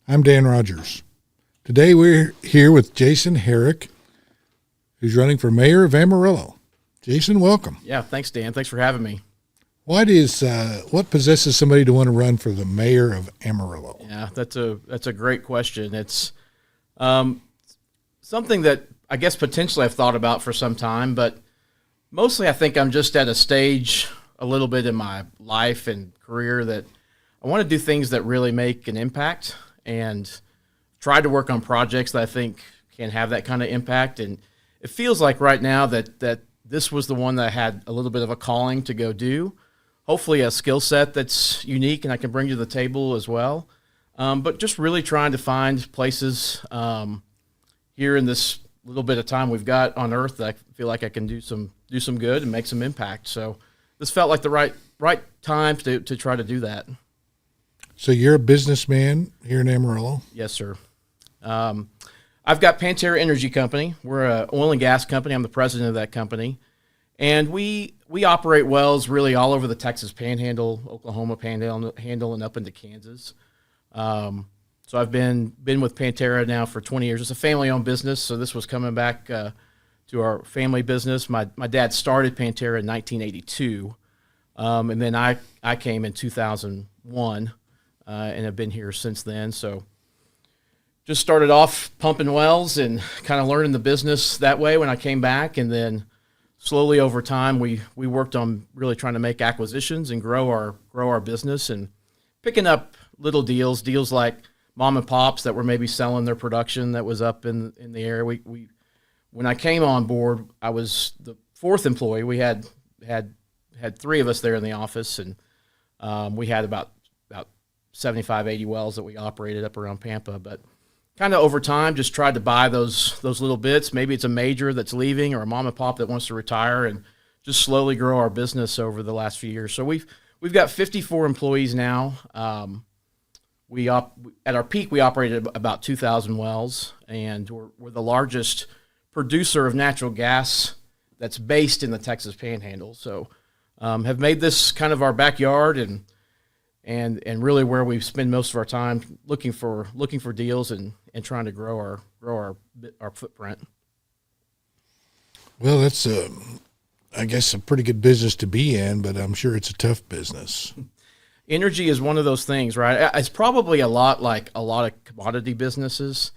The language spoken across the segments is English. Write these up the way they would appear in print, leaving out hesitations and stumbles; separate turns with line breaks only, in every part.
I'm Dan Rogers. Today we're here with Jason Herrick, who's running for mayor of Amarillo. Jason, welcome.
Yeah, thanks, Dan. Thanks for having me.
What possesses somebody to want to run for the mayor of Amarillo?
Yeah, that's a great question. It's something that I guess potentially I've thought about for some time, but mostly I think I'm just at a stage a little bit in my life and career that I want to do things that really make an impact and try to work on projects that I think can have that kind of impact. And it feels like right now that this was the one that I had a little bit of a calling to go do. Hopefully a skill set that's unique and I can bring to the table as well. But just really trying to find places here in this little bit of time we've got on Earth that I feel like I can do some good and make some impact. So this felt like the right time to try to do that.
So you're a businessman here in Amarillo?
Yes, sir. I've got Pantera Energy Company. We're an oil and gas company. I'm the president of that company. And we operate wells really all over the Texas Panhandle, Oklahoma Panhandle, and up into Kansas. So I've been with Pantera now for 20 years. It's a family-owned business, so this was coming back to our family business. My dad started Pantera in 1982, and then I came in 2001 and have been here since then. So just started off pumping wells and kind of learning the business that way when I came back, and then slowly over time, we worked on really trying to make acquisitions and grow our business and picking up little deals like mom and pops that were maybe selling their production that was up in the area. When I came on board, I was the fourth employee. We had three of us there in the office, and we had about 75, 80 wells that we operated up around Pampa, but kind of over time, just tried to buy those little bits. Maybe it's a major that's leaving or a mom and pop that wants to retire, and just slowly grow our business over the last few years. So we've got 54 employees now. At our peak, we operated about 2,000 wells, and we're the largest producer of natural gas that's based in the Texas Panhandle. So have made this kind of our backyard and really where we spend most of our time looking for deals and trying to grow our footprint.
Well, that's I guess a pretty good business to be in, but I'm sure it's a tough business.
Energy is one of those things, right? It's probably a lot like a lot of commodity businesses.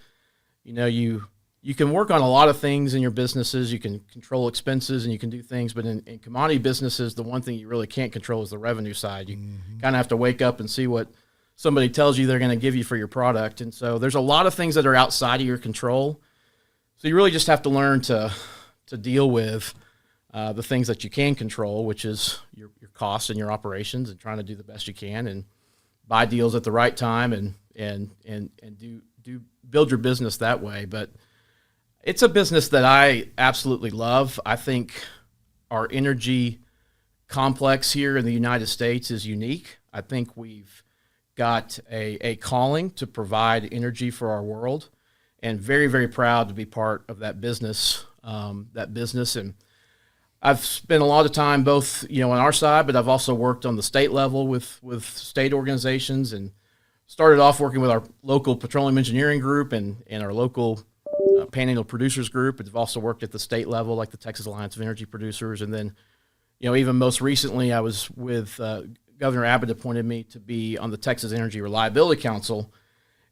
You know, you can work on a lot of things in your businesses. You can control expenses and you can do things, but in commodity businesses, the one thing you really can't control is the revenue side. You kind of have to wake up and see what somebody tells you they're going to give you for your product. And so there's a lot of things that are outside of your control. So you really just have to learn to deal with the things that you can control, which is your costs and your operations, and trying to do the best you can and buy deals at the right time and do build your business that way. But it's a business that I absolutely love. I think our energy complex here in the United States is unique. I think we've got a calling to provide energy for our world, and very, very proud to be part of that business. And I've spent a lot of time both, on our side, but I've also worked on the state level with state organizations, and started off working with our local petroleum engineering group and our local Panhandle Producers Group. But I've also worked at the state level, like the Texas Alliance of Energy Producers. And then, even most recently, I was with Governor Abbott appointed me to be on the Texas Energy Reliability Council.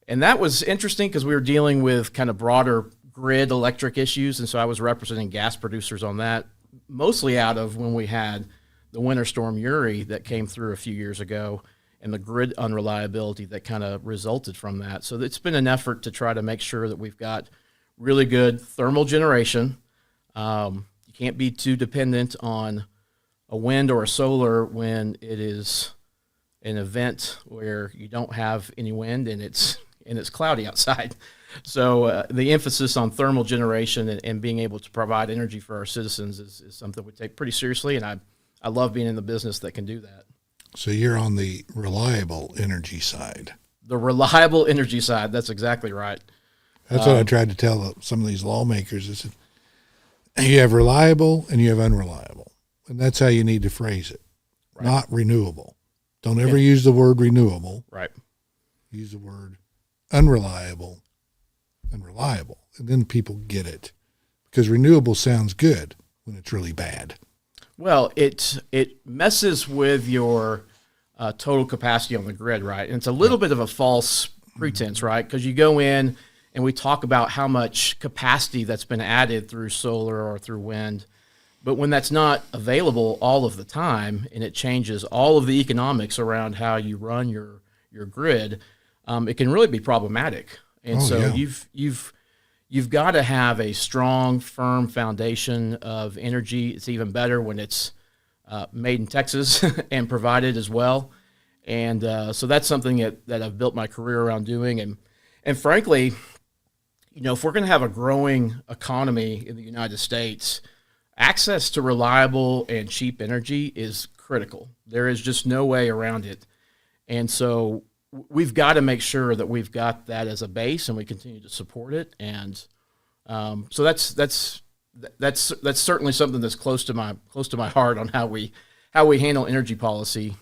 And that was interesting because we were dealing with kind of broader grid electric issues. And so I was representing gas producers on that, mostly out of when we had the Winter Storm Uri that came through a few years ago, and the grid unreliability that kind of resulted from that. So it's been an effort to try to make sure that we've got really good thermal generation. You can't be too dependent on a wind or a solar when it is an event where you don't have any wind and it's cloudy outside. So the emphasis on thermal generation and being able to provide energy for our citizens is something we take pretty seriously, and I love being in the business that can do that.
So you're on the reliable energy side.
The reliable energy side, that's exactly right.
That's what I tried to tell some of these lawmakers. I said, you have reliable and you have unreliable. And that's how you need to phrase it. Right. Not renewable. Don't ever use the word renewable.
Right.
Use the word unreliable and reliable. And then people get it, because renewable sounds good when it's really bad.
Well, it messes with your total capacity on the grid, right? And it's a little bit of a false pretense, right? Because you go in and we talk about how much capacity that's been added through solar or through wind. But when that's not available all of the time, and it changes all of the economics around how you run your grid, it can really be problematic. And you've got to have a strong, firm foundation of energy. It's even better when it's made in Texas and provided as well. And so that's something that I've built my career around doing. And frankly, if we're going to have a growing economy in the United States, access to reliable and cheap energy is critical. There is just no way around it. And so we've got to make sure that we've got that as a base and we continue to support it. And so that's certainly something that's close to my heart on how we handle energy policy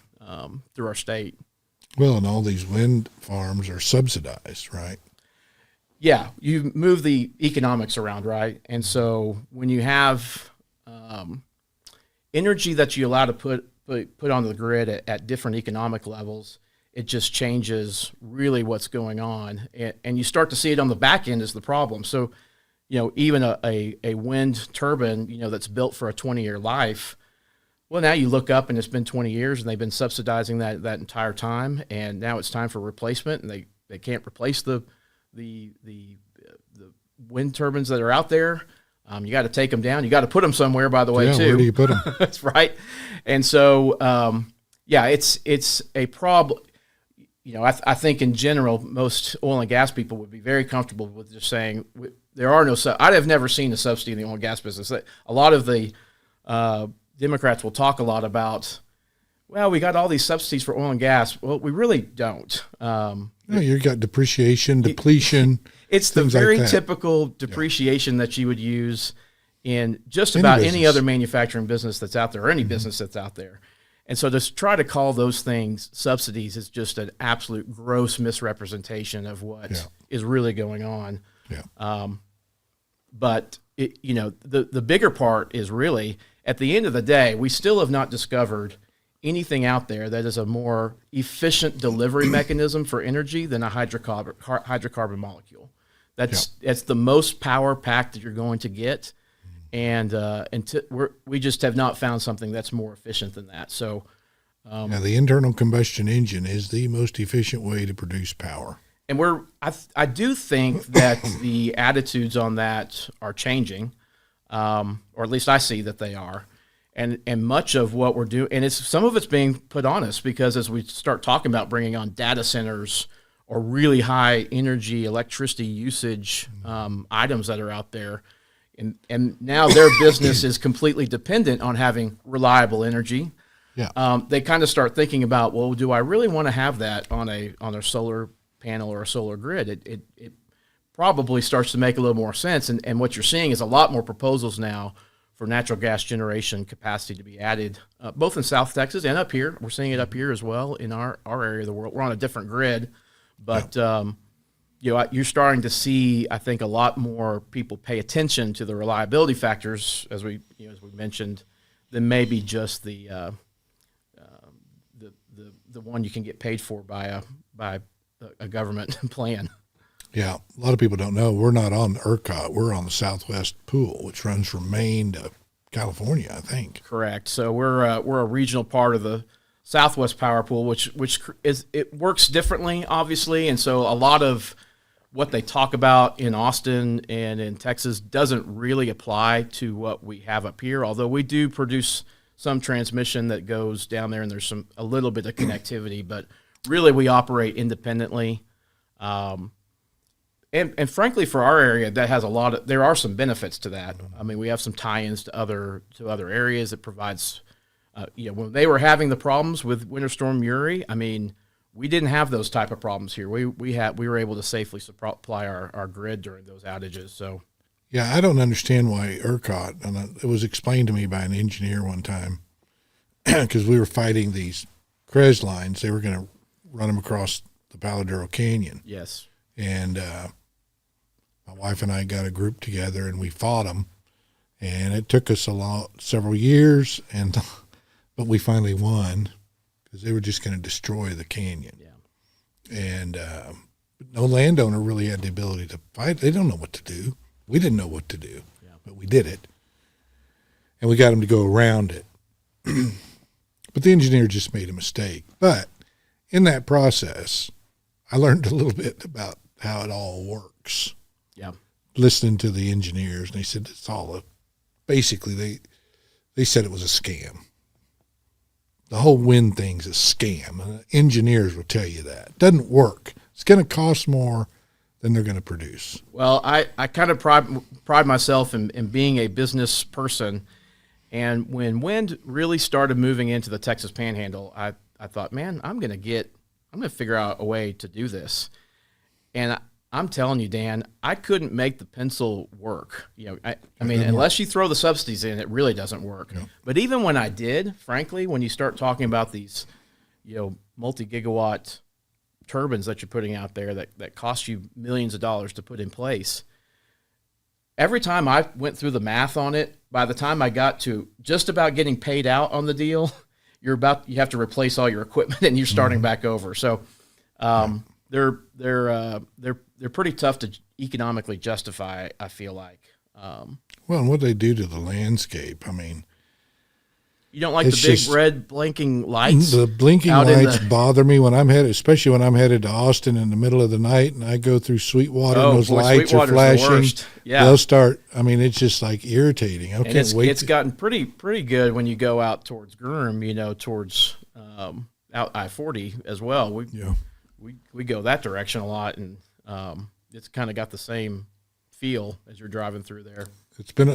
through our state.
Well, and all these wind farms are subsidized, right?
Yeah, you move the economics around, right? And so when you have energy that you allow to put on the grid at different economic levels, it just changes really what's going on, and you start to see it on the back end is the problem. So, even a wind turbine, that's built for a 20-year life. Well, now you look up and it's been 20 years and they've been subsidizing that entire time, and now it's time for replacement, and they can't replace the wind turbines that are out there. You got to take them down. You got to put them somewhere, by the way, too.
Where do you put them?
That's right. And so, it's a problem. I think in general, most oil and gas people would be very comfortable with just saying there are no. I have never seen a subsidy in the oil and gas business. A lot of the Democrats will talk a lot about, well, we got all these subsidies for oil and gas. Well, we really don't.
No, you got depreciation, depletion.
It's the very typical depreciation that you would use in just about any other manufacturing business that's out there, or any business that's out there. And so to try to call those things subsidies is just an absolute gross misrepresentation of what is really going on.
Yeah.
But the bigger part is really, at the end of the day, we still have not discovered anything out there that is a more efficient delivery mechanism for energy than a hydrocarbon molecule. That's the most power packed that you're going to get, and we just have not found something that's more efficient than that. So,
the internal combustion engine is the most efficient way to produce power.
And I do think that the attitudes on that are changing, or at least I see that they are. And much of what we're doing, and some of it's being put on us, because as we start talking about bringing on data centers or really high energy electricity usage items that are out there, and now their business is completely dependent on having reliable energy.
Yeah.
They kind of start thinking about, well, do I really want to have that on a solar panel or a solar grid? It probably starts to make a little more sense. And what you're seeing is a lot more proposals now for natural gas generation capacity to be added, both in South Texas and up here. We're seeing it up here as well in our area of the world. We're on a different grid, but you're starting to see, I think, a lot more people pay attention to the reliability factors, as we mentioned, than maybe just the one you can get paid for by a government plan.
Yeah, a lot of people don't know we're not on ERCOT. We're on the Southwest Pool, which runs from Maine to California, I think.
Correct. So we're a regional part of the Southwest Power Pool, which it works differently, obviously, and so a lot of what they talk about in Austin and in Texas doesn't really apply to what we have up here. Although we do produce some transmission that goes down there, and there's a little bit of connectivity, but really we operate independently. And frankly, for our area, that has there are some benefits to that. I mean, we have some tie-ins to other areas that provides, when they were having the problems with Winter Storm Uri, I mean, we didn't have those type of problems here. We were able to safely supply our grid during those outages. So,
yeah, I don't understand why ERCOT, and it was explained to me by an engineer one time, because we were fighting these CREZ lines. They were going to run them across the Paladero Canyon.
Yes.
And my wife and I got a group together and we fought them. And it took us several years, but we finally won because they were just going to destroy the canyon.
Yeah.
And no landowner really had the ability to fight. They don't know what to do. We didn't know what to do, but we did it. And we got them to go around it. But the engineer just made a mistake. But in that process, I learned a little bit about how it all works.
Yeah.
Listening to the engineers, and they said it's all basically they said it was a scam. The whole wind thing's a scam. And engineers will tell you that. It doesn't work. It's going to cost more than they're going to produce.
Well, I kind of pride myself in being a business person. And when wind really started moving into the Texas Panhandle, I thought, man, I'm going to figure out a way to do this. And I'm telling you, Dan, I couldn't make the pencil work. I mean, unless you throw the subsidies in, it really doesn't work.
No.
But even when I did, frankly, when you start talking about these, multi-gigawatt turbines that you're putting out there that cost you millions of dollars to put in place, every time I went through the math on it, by the time I got to just about getting paid out on the deal, you have to replace all your equipment and you're starting back over. So, they're pretty tough to economically justify, I feel like.
Well, and what they do to the landscape, I mean.
You don't like the big red blinking lights?
The blinking lights bother me when I'm headed, especially when I'm headed to Austin in the middle of the night and I go through Sweetwater and those lights are flashing.
Yeah.
They'll start, I mean, it's just like irritating. I can't wait.
It's gotten pretty good when you go out towards Gurm, towards out I-40 as well. We go that direction a lot, and it's kind of got the same feel as you're driving through there.
It's been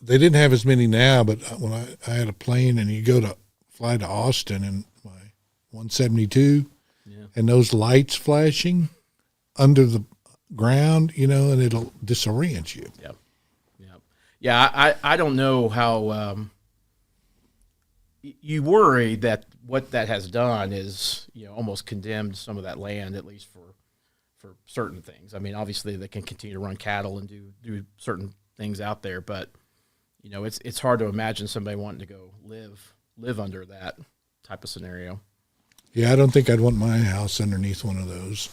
they didn't have as many now, but when I had a plane and you fly to Austin in my 172, and those lights flashing under the ground, and it'll disorient you.
Yeah. I don't know how you worry that what that has done is almost condemned some of that land, at least for certain things. I mean, obviously they can continue to run cattle and do certain things out there, but it's hard to imagine somebody wanting to go live under that type of scenario.
Yeah, I don't think I'd want my house underneath one of those.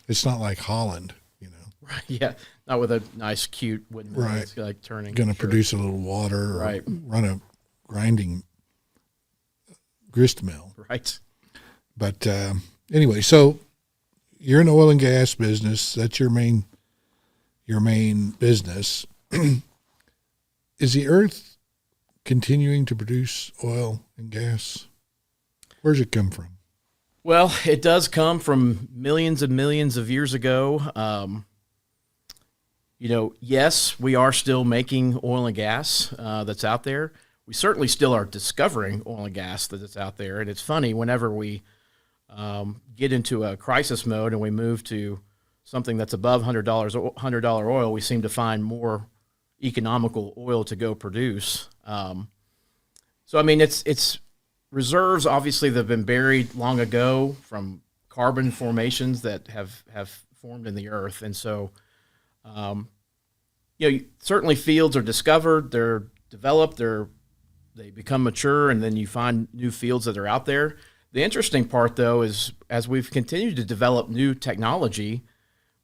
It's not like Holland,
Right. Yeah, not with a nice, cute wooden mill.
Right.
It's like turning.
Going to produce a little water,
right?
Or run a grinding grist mill,
right?
But anyway, so you're in the oil and gas business. That's your main business. Is the earth continuing to produce oil and gas? Where's it come from?
Well, it does come from millions and millions of years ago. Yes, we are still making oil and gas that's out there. We certainly still are discovering oil and gas that's out there. And it's funny, whenever we get into a crisis mode and we move to something that's above $100 oil, we seem to find more economical oil to go produce. So, I mean, it's reserves, obviously, that have been buried long ago from carbon formations that have formed in the earth. And so, certainly fields are discovered, they're developed, they become mature, and then you find new fields that are out there. The interesting part, though, is as we've continued to develop new technology,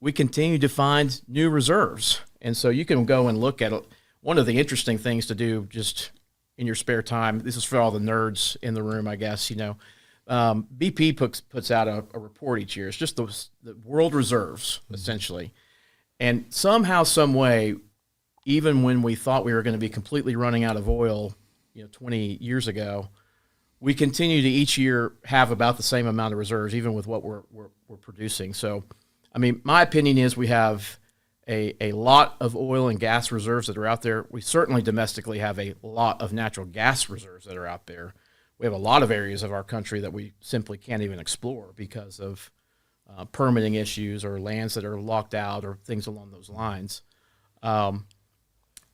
we continue to find new reserves. And so you can go and look at one of the interesting things to do just in your spare time. This is for all the nerds in the room, I guess. BP puts out a report each year. It's just the world reserves, essentially. And somehow, some way, even when we thought we were going to be completely running out of oil, 20 years ago, we continue to each year have about the same amount of reserves, even with what we're producing. So, I mean, my opinion is we have a lot of oil and gas reserves that are out there. We certainly domestically have a lot of natural gas reserves that are out there. We have a lot of areas of our country that we simply can't even explore because of permitting issues or lands that are locked out or things along those lines.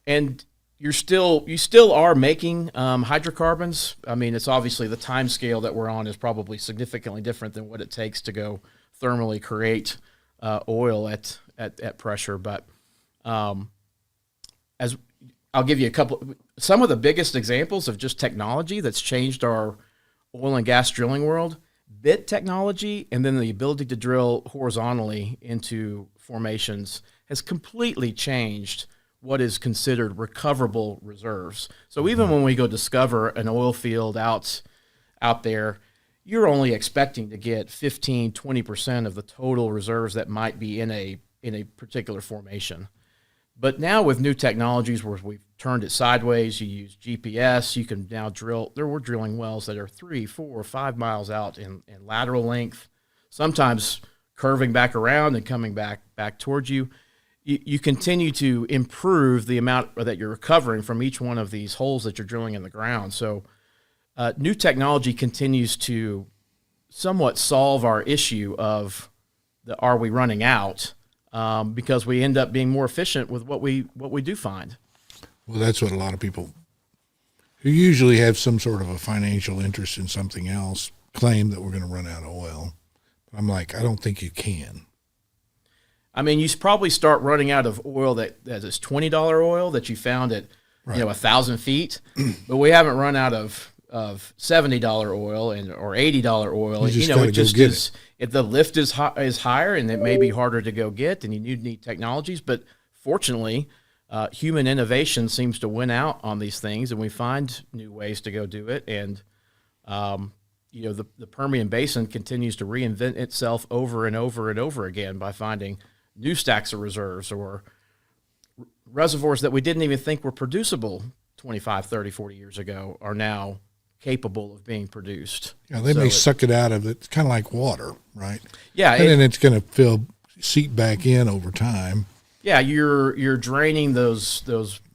And you still are making hydrocarbons. I mean, it's obviously the time scale that we're on is probably significantly different than what it takes to go thermally create oil at pressure. But as I'll give you some of the biggest examples of just technology that's changed our oil and gas drilling world: bit technology, and then the ability to drill horizontally into formations has completely changed what is considered recoverable reserves. So even when we go discover an oil field out there, you're only expecting to get 15, 20% of the total reserves that might be in a particular formation. But now with new technologies where we've turned it sideways, you use GPS, you can now drill. We're drilling wells that are 3, 4, 5 miles out in lateral length, sometimes curving back around and coming back towards you. You continue to improve the amount that you're recovering from each one of these holes that you're drilling in the ground. So new technology continues to somewhat solve our issue of are we running out, because we end up being more efficient with what we do find.
Well, that's what a lot of people who usually have some sort of a financial interest in something else claim, that we're going to run out of oil. But I'm like, I don't think you can.
I mean, you probably start running out of oil that is $20 oil that you found at 1,000 feet, but we haven't run out of $70 oil or $80 oil. It just is. If the lift is higher, and it may be harder to go get, and you need technologies. But fortunately, human innovation seems to win out on these things, and we find new ways to go do it. And the Permian Basin continues to reinvent itself over and over and over again by finding new stacks of reserves or reservoirs that we didn't even think were producible 25, 30, 40 years ago are now capable of being produced.
Yeah, they may suck it out of it. It's kind of like water, right?
Yeah.
And then it's going to seep back in over time.
Yeah, you're draining those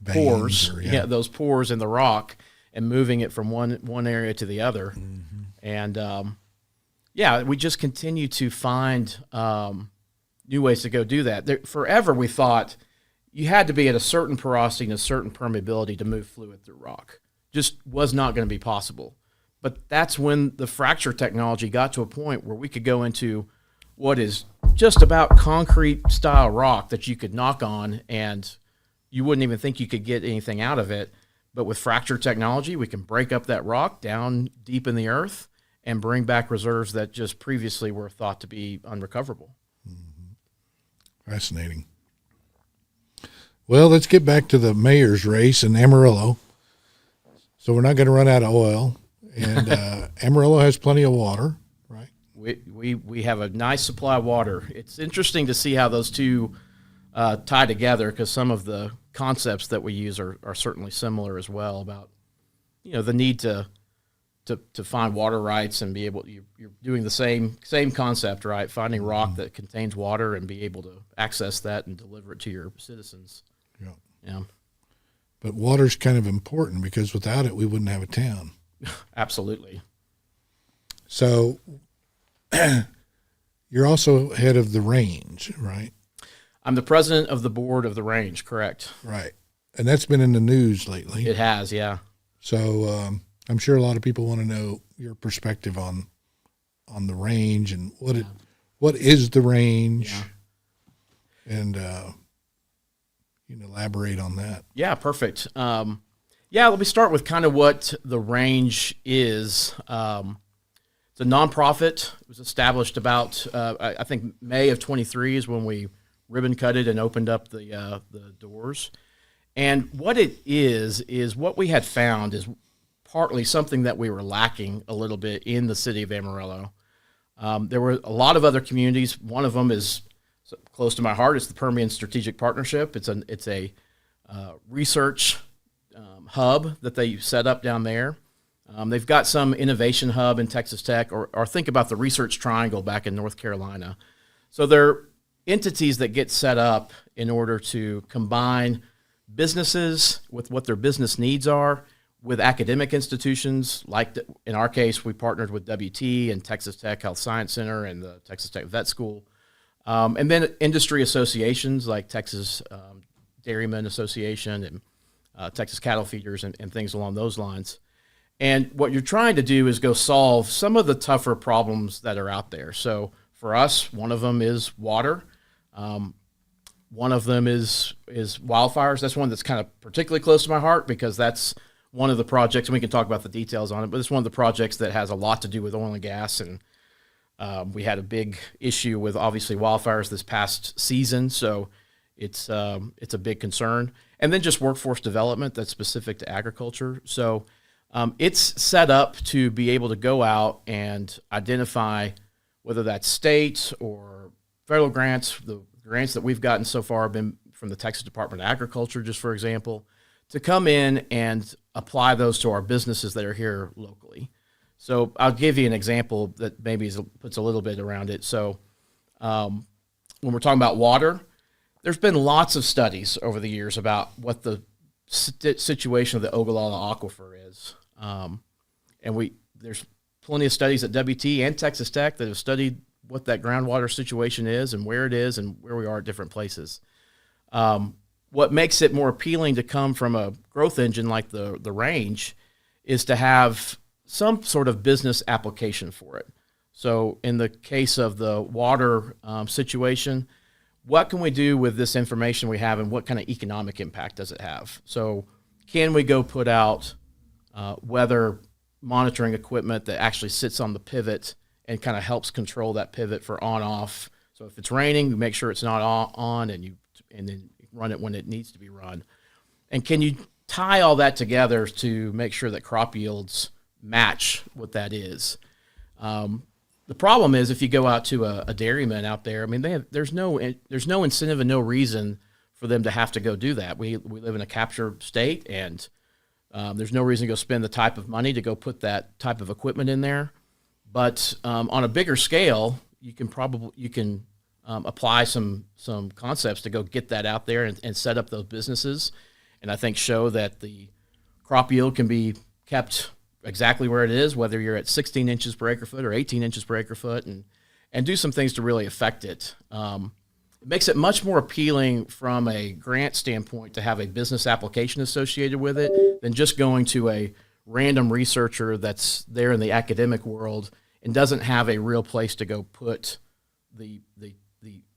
pores, those pores in the rock, and moving it from one area to the other. Mm-hmm. And we just continue to find new ways to go do that. Forever we thought you had to be at a certain porosity and a certain permeability to move fluid through rock. Just was not going to be possible. But that's when the fracture technology got to a point where we could go into what is just about concrete style rock that you could knock on and you wouldn't even think you could get anything out of it. But with fracture technology, we can break up that rock down deep in the earth and bring back reserves that just previously were thought to be unrecoverable.
Mm-hmm. Fascinating. Well, let's get back to the mayor's race in Amarillo. So we're not going to run out of oil, and Amarillo has plenty of water, right?
We have a nice supply of water. It's interesting to see how those two tie together, because some of the concepts that we use are certainly similar as well, about the need to find water rights and be able. You're doing the same concept, right? Finding rock that contains water and be able to access that and deliver it to your citizens. Yeah.
But water's kind of important, because without it, we wouldn't have a town.
Absolutely.
So you're also head of the range, right?
I'm the president of the board of the range, correct.
Right. And that's been in the news lately.
It has, yeah.
So I'm sure a lot of people want to know your perspective on the range and what is the range, and you can elaborate on that.
Yeah, perfect. Let me start with kind of what the range is. It's a nonprofit. It was established about, I think, May of 23 is when we ribbon cut it and opened up the doors. And what it is what we had found is partly something that we were lacking a little bit in the city of Amarillo. There were a lot of other communities. One of them is close to my heart. It's the Permian Strategic Partnership. It's a research hub that they set up down there. They've got some innovation hub in Texas Tech, or think about the Research Triangle back in North Carolina. So they're entities that get set up in order to combine businesses with what their business needs are with academic institutions. Like in our case, we partnered with WT and Texas Tech Health Science Center and the Texas Tech Vet School. And then industry associations like Texas Dairymen Association and Texas Cattle Feeders and things along those lines. And what you're trying to do is go solve some of the tougher problems that are out there. So for us, one of them is water. One of them is wildfires. That's one that's kind of particularly close to my heart because that's one of the projects, and we can talk about the details on it, but it's one of the projects that has a lot to do with oil and gas. And we had a big issue with obviously wildfires this past season, so it's a big concern. And then just workforce development that's specific to agriculture. So it's set up to be able to go out and identify whether that's state or federal grants. The grants that we've gotten so far have been from the Texas Department of Agriculture, just for example, to come in and apply those to our businesses that are here locally. So I'll give you an example that maybe puts a little bit around it. So when we're talking about water, there's been lots of studies over the years about what the situation of the Ogallala Aquifer is. And there's plenty of studies at WT and Texas Tech that have studied what that groundwater situation is and where it is and where we are at different places. What makes it more appealing to come from a growth engine like the range is to have some sort of business application for it. So in the case of the water situation, what can we do with this information we have and what kind of economic impact does it have? So can we go put out weather monitoring equipment that actually sits on the pivot and kind of helps control that pivot for on-off? So if it's raining, we make sure it's not on and then run it when it needs to be run. And can you tie all that together to make sure that crop yields match what that is? The problem is if you go out to a dairyman out there, I mean, there's no incentive and no reason for them to have to go do that. We live in a capture state, and there's no reason to go spend the type of money to go put that type of equipment in there. But on a bigger scale, you can apply some concepts to go get that out there and set up those businesses, and I think show that the crop yield can be kept exactly where it is, whether you're at 16 inches per acre foot or 18 inches per acre foot, and do some things to really affect it. It makes it much more appealing from a grant standpoint to have a business application associated with it than just going to a random researcher that's there in the academic world and doesn't have a real place to go put the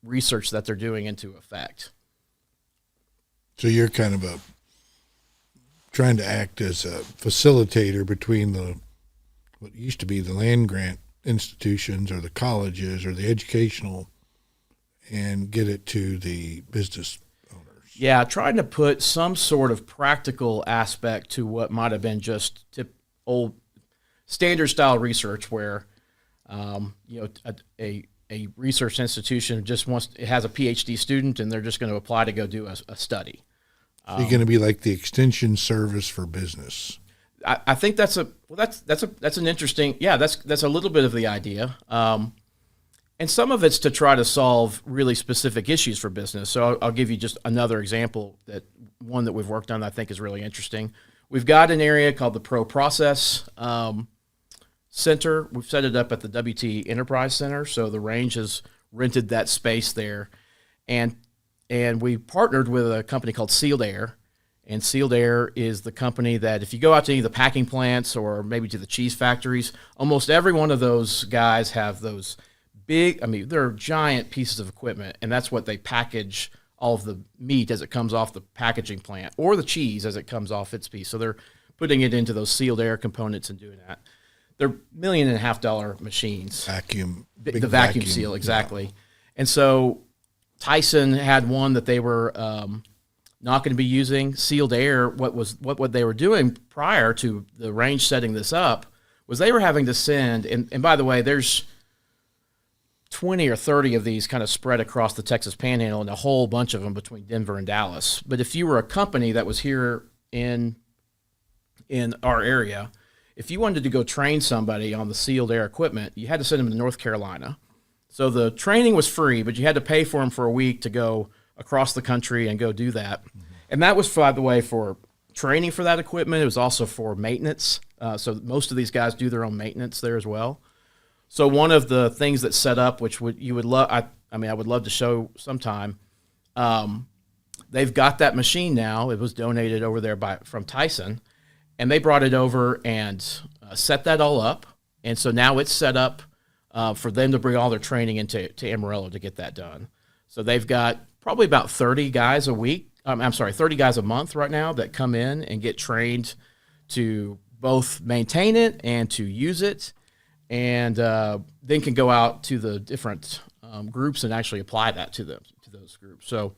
research that they're doing into effect.
So you're kind of trying to act as a facilitator between what used to be the land grant institutions or the colleges or the educational and get it to the business owners.
Yeah, trying to put some sort of practical aspect to what might have been just old standard style research where a research institution it has a PhD student and they're just going to apply to go do a study.
So you're going to be like the extension service for business.
I think that's an interesting, that's a little bit of the idea. And some of it's to try to solve really specific issues for business. So I'll give you just another example, one that we've worked on that I think is really interesting. We've got an area called the Pro Process Center. We've set it up at the WT Enterprise Center. So the range has rented that space there. And we partnered with a company called Sealed Air. And Sealed Air is the company that if you go out to any of the packing plants or maybe to the cheese factories, almost every one of those guys have those they're giant pieces of equipment, and that's what they package all of the meat as it comes off the packaging plant or the cheese as it comes off its piece. So they're putting it into those Sealed Air components and doing that. They're $1.5 million machines.
The
vacuum seal, exactly. Yeah. And so Tyson had one that they were not going to be using. Sealed Air, what they were doing prior to the range setting this up was they were having to send, and by the way, there's 20 or 30 of these kind of spread across the Texas Panhandle and a whole bunch of them between Denver and Dallas. But if you were a company that was here in our area, if you wanted to go train somebody on the Sealed Air equipment, you had to send them to North Carolina. So the training was free, but you had to pay for them for a week to go across the country and go do that. Mm-hmm. And that was, by the way, for training for that equipment. It was also for maintenance. So most of these guys do their own maintenance there as well. So one of the things that's set up, which you would love, I would love to show sometime. They've got that machine now. It was donated over there from Tyson, and they brought it over and set that all up. And so now it's set up for them to bring all their training into Amarillo to get that done. So they've got probably about 30 guys a week. 30 guys a month right now that come in and get trained to both maintain it and to use it, and then can go out to the different groups and actually apply that to those groups. So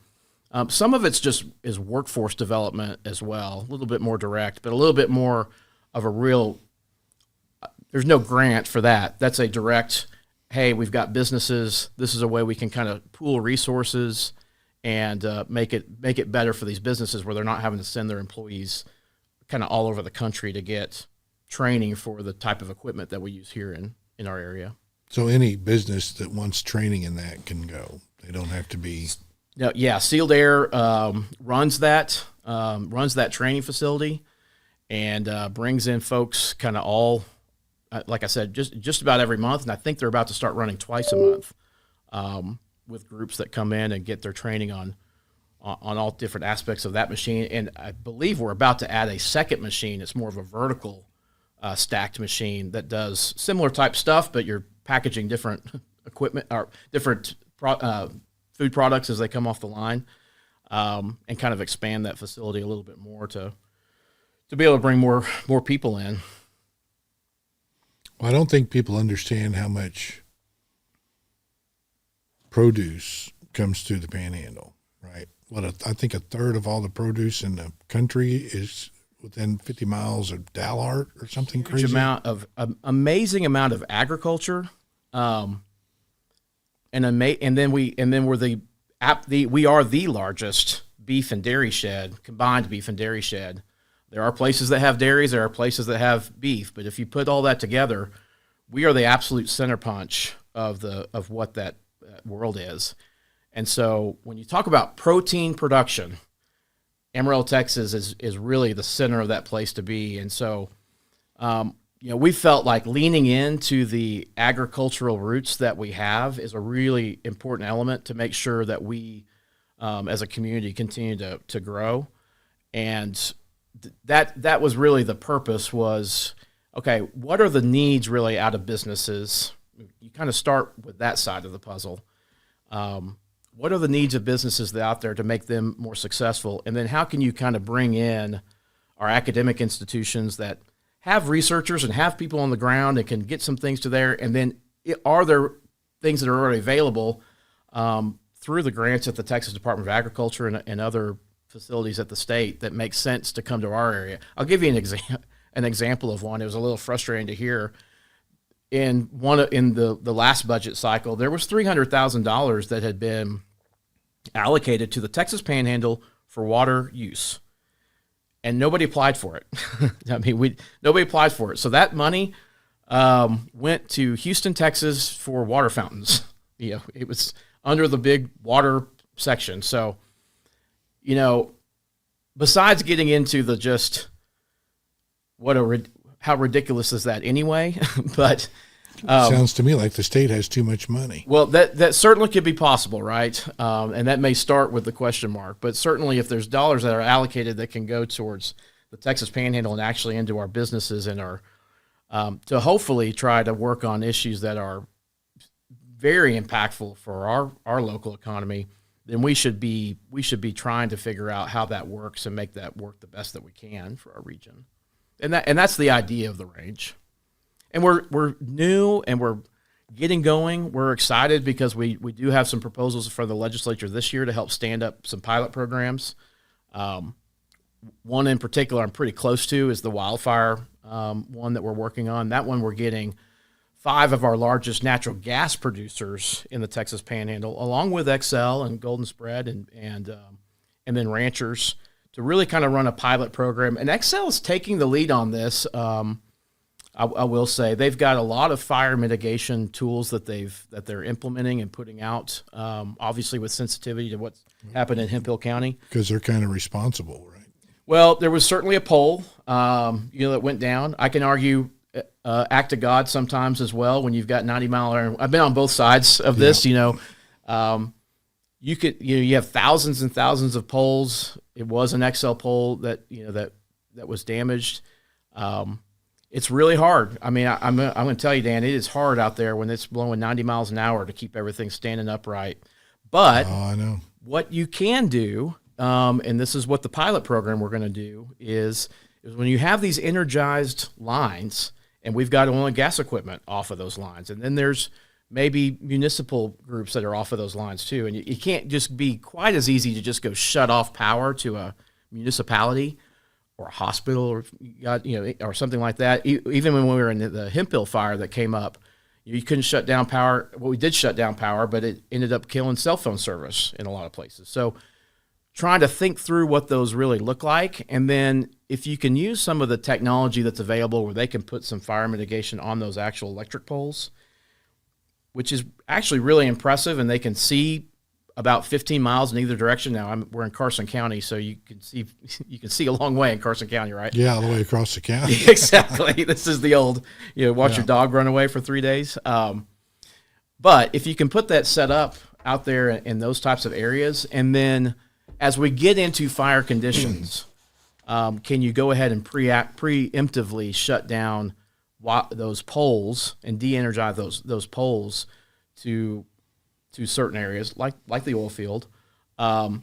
some of it's just is workforce development as well, a little bit more direct, but a little bit more of a real. There's no grant for that. That's a direct. Hey, we've got businesses. This is a way we can kind of pool resources and make it better for these businesses where they're not having to send their employees kind of all over the country to get training for the type of equipment that we use here in our area.
So any business that wants training in that can go. They don't have to be.
No, yeah, Sealed Air runs that training facility and brings in folks kind of all, like I said, just about every month. And I think they're about to start running twice a month with groups that come in and get their training on all different aspects of that machine. And I believe we're about to add a second machine. It's more of a vertical stacked machine that does similar type stuff, but you're packaging different equipment or different food products as they come off the line, and kind of expand that facility a little bit more to be able to bring more people in.
Well, I don't think people understand how much produce comes through the Panhandle, right? I think a third of all the produce in the country is within 50 miles of Dalhart or something crazy.
Amazing amount of agriculture, and then we are the largest beef and dairy shed, combined beef and dairy shed. There are places that have dairies, there are places that have beef, but if you put all that together, we are the absolute center punch of what that world is. And so when you talk about protein production, Amarillo, Texas is really the center of that place to be. And so, we felt like leaning into the agricultural roots that we have is a really important element to make sure that we, as a community, continue to grow. And that was really the purpose was, okay, what are the needs really out of businesses? You kind of start with that side of the puzzle. What are the needs of businesses that out there to make them more successful? And then how can you kind of bring in our academic institutions that have researchers and have people on the ground and can get some things to there? And then are there things that are already available through the grants at the Texas Department of Agriculture and other facilities at the state that make sense to come to our area? I'll give you an example of one. It was a little frustrating to hear. In the last budget cycle, there was $300,000 that had been allocated to the Texas Panhandle for water use, and nobody applied for it. Nobody applied for it. So that money went to Houston, Texas, for water fountains. It was under the big water section. So, besides getting into the just how ridiculous is that anyway? But
sounds to me like the state has too much money.
Well, that certainly could be possible, right? And that may start with the question mark. But certainly, if there's dollars that are allocated that can go towards the Texas Panhandle and actually into our businesses and our to hopefully try to work on issues that are very impactful for our local economy, then we should be trying to figure out how that works and make that work the best that we can for our region. And that's the idea of the range. And we're new and we're getting going. We're excited because we do have some proposals for the legislature this year to help stand up some pilot programs. One in particular I'm pretty close to is the wildfire one that we're working on. That one we're getting 5 of our largest natural gas producers in the Texas Panhandle, along with XL and Golden Spread and then ranchers, to really kind of run a pilot program. And XL is taking the lead on this. I will say they've got a lot of fire mitigation tools that they're implementing and putting out, obviously with sensitivity to what's happened in Hemphill County.
Because they're kind of responsible, right?
Well, there was certainly a poll, that went down. I can argue act of God sometimes as well when you've got 90-mile-an-hour. I've been on both sides of this, you have thousands and thousands of polls. It was an XL poll that was damaged. It's really hard. I mean, I'm going to tell you, Dan, it is hard out there when it's blowing 90 miles an hour to keep everything standing upright. But
Oh, I know.
what you can do, and this is what the pilot program we're going to do, is when you have these energized lines, and we've got oil and gas equipment off of those lines, and then there's maybe municipal groups that are off of those lines too, and you can't just be quite as easy to just go shut off power to a municipality or a hospital or or something like that. Even when we were in the Hemphill fire that came up, you couldn't shut down power. Well, we did shut down power, but it ended up killing cell phone service in a lot of places. So trying to think through what those really look like, and then if you can use some of the technology that's available where they can put some fire mitigation on those actual electric poles, which is actually really impressive, and they can see about 15 miles in either direction. Now we're in Carson County, so you can see a long way in Carson County, right?
Yeah, all the way across the county.
Exactly. This is the old, watch your dog run away for 3 days. But if you can put that set up out there in those types of areas, and then as we get into fire conditions, can you go ahead and preemptively shut down those poles and de-energize those poles to certain areas like the oil field,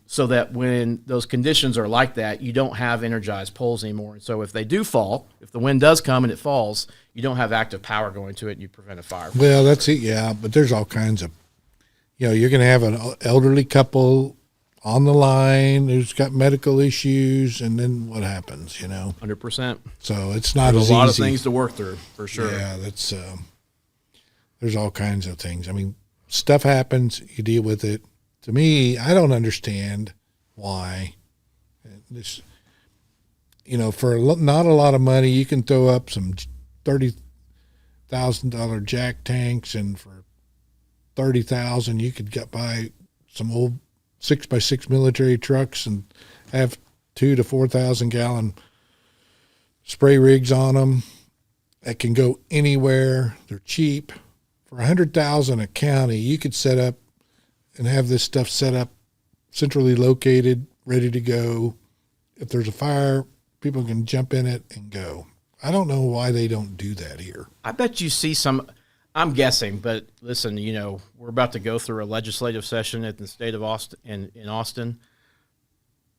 so that when those conditions are like that, you don't have energized poles anymore. And so if they do fall, if the wind does come and it falls, you don't have active power going to it, and you prevent a fire.
Well, that's it, yeah. But there's all kinds of, you're going to have an elderly couple on the line who's got medical issues, and then what happens,
100%.
So it's not
There's
as
a lot
easy.
of things to work through, for sure.
Yeah, that's there's all kinds of things. I mean, stuff happens, you deal with it. To me, I don't understand why this, for not a lot of money, you can throw up some $30,000 jack tanks, and for $30,000 you could get by some old 6x6 military trucks and have 2,000 to 4,000 gallon spray rigs on them that can go anywhere. They're cheap. For $100,000 a county, you could set up and have this stuff set up, centrally located, ready to go. If there's a fire, people can jump in it and go. I don't know why they don't do that here.
I bet you see some. I'm guessing, but listen, we're about to go through a legislative session at the state of Austin, in Austin,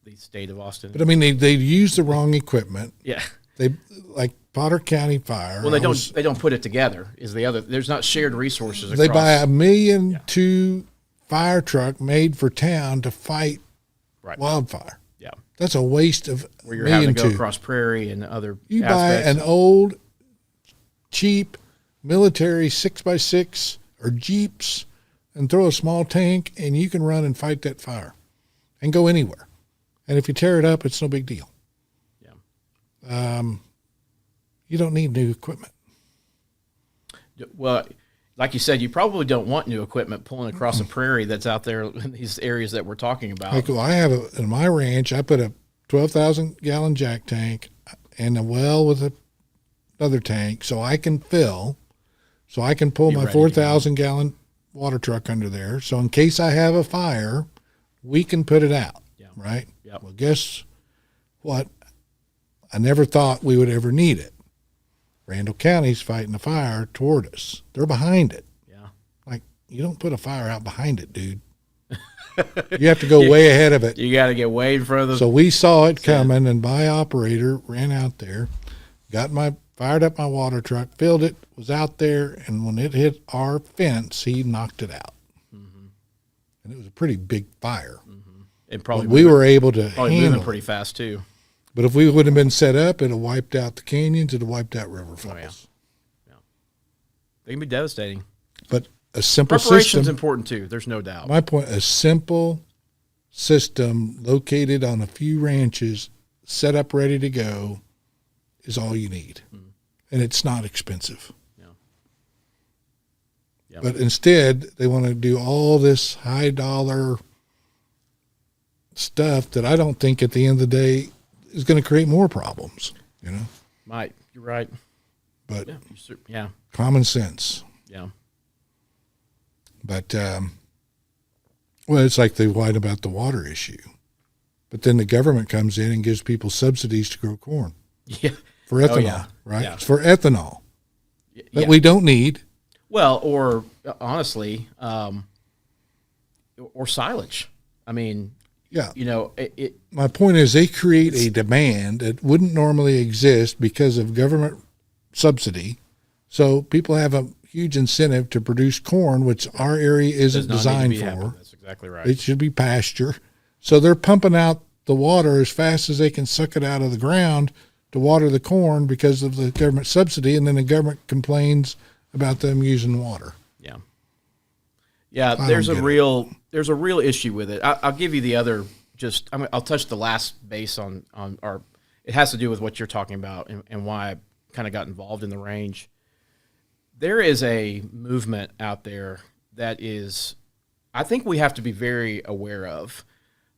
the state of Austin.
But I mean, they use the wrong equipment.
Yeah.
They like Potter County Fire.
Well, they don't put it together. Is the other? There's not shared resources.
They
across.
buy $1.2 million fire truck made for town to fight wildfire.
Yeah.
That's a waste of
where you're having to go
$1.2
across prairie and other.
You
aspects.
buy an old, cheap military 6x6 or Jeeps and throw a small tank, and you can run and fight that fire and go anywhere. And if you tear it up, it's no big deal.
Yeah.
You don't need new equipment.
Well, like you said, you probably don't want new equipment pulling across a prairie that's out there in these areas that we're talking about.
Like, I have in my ranch, I put a 12,000 gallon jack tank and a well with another tank, so I can fill, so I can pull my 4,000 gallon water truck under there. So in case I have a fire, we can put it out.
Yeah.
Right?
Yep.
Well, guess what? I never thought we would ever need it. Randall County's fighting a fire toward us. They're behind it.
Yeah.
Like, you don't put a fire out behind it, dude. You have to go way ahead of it.
You got to get way in front of the.
So we saw it coming, and my operator ran out there, fired up my water truck, filled it, was out there, and when it hit our fence, he knocked it out. Mm-hmm. And it was a pretty big fire.
Mm-hmm. And probably
we were able to
probably
handle
moving pretty fast too.
But if we would have been set up, it would have wiped out the canyons, it would have wiped out river falls.
Oh, yeah. They can be devastating.
But a simple
Preparation's
system.
important too. There's no doubt.
My point, a simple system located on a few ranches, set up ready to go, is all you need. Mm. And it's not expensive.
Yeah. Yeah.
But instead, they want to do all this high dollar stuff that I don't think at the end of the day is going to create more problems,
Might. You're right.
But
yeah.
Common sense.
Yeah.
But, well, it's like they whine about the water issue. But then the government comes in and gives people subsidies to grow corn.
Yeah.
For ethanol, right?
Yeah.
It's for ethanol that we don't need.
Well, or honestly, or silage. I mean,
Yeah.
you know,
My point is they create a demand that wouldn't normally exist because of government subsidy. So people have a huge incentive to produce corn, which our area isn't
does not need to
designed
be
for.
happening. That's exactly right.
It should be pasture. So they're pumping out the water as fast as they can suck it out of the ground to water the corn because of the government subsidy, and then the government complains about them using water.
Yeah. Yeah, there's a real issue with it. I'll give you the other. I'll touch the last base on our. It has to do with what you're talking about and why I kind of got involved in the range. There is a movement out there that is, I think we have to be very aware of.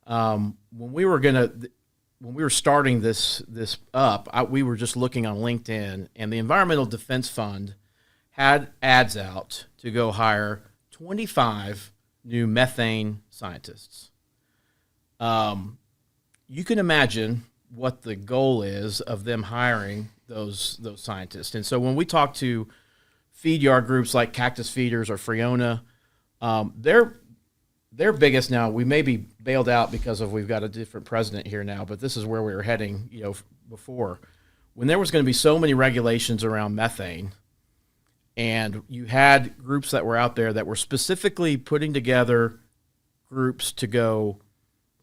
When we were starting this up, we were just looking on LinkedIn, and the Environmental Defense Fund had ads out to go hire 25 new methane scientists. You can imagine what the goal is of them hiring those scientists. And so when we talk to feed yard groups like Cactus Feeders or Freona, their biggest now, we may be bailed out because we've got a different president here now, but this is where we were heading, before. When there was going to be so many regulations around methane, and you had groups that were out there that were specifically putting together groups to go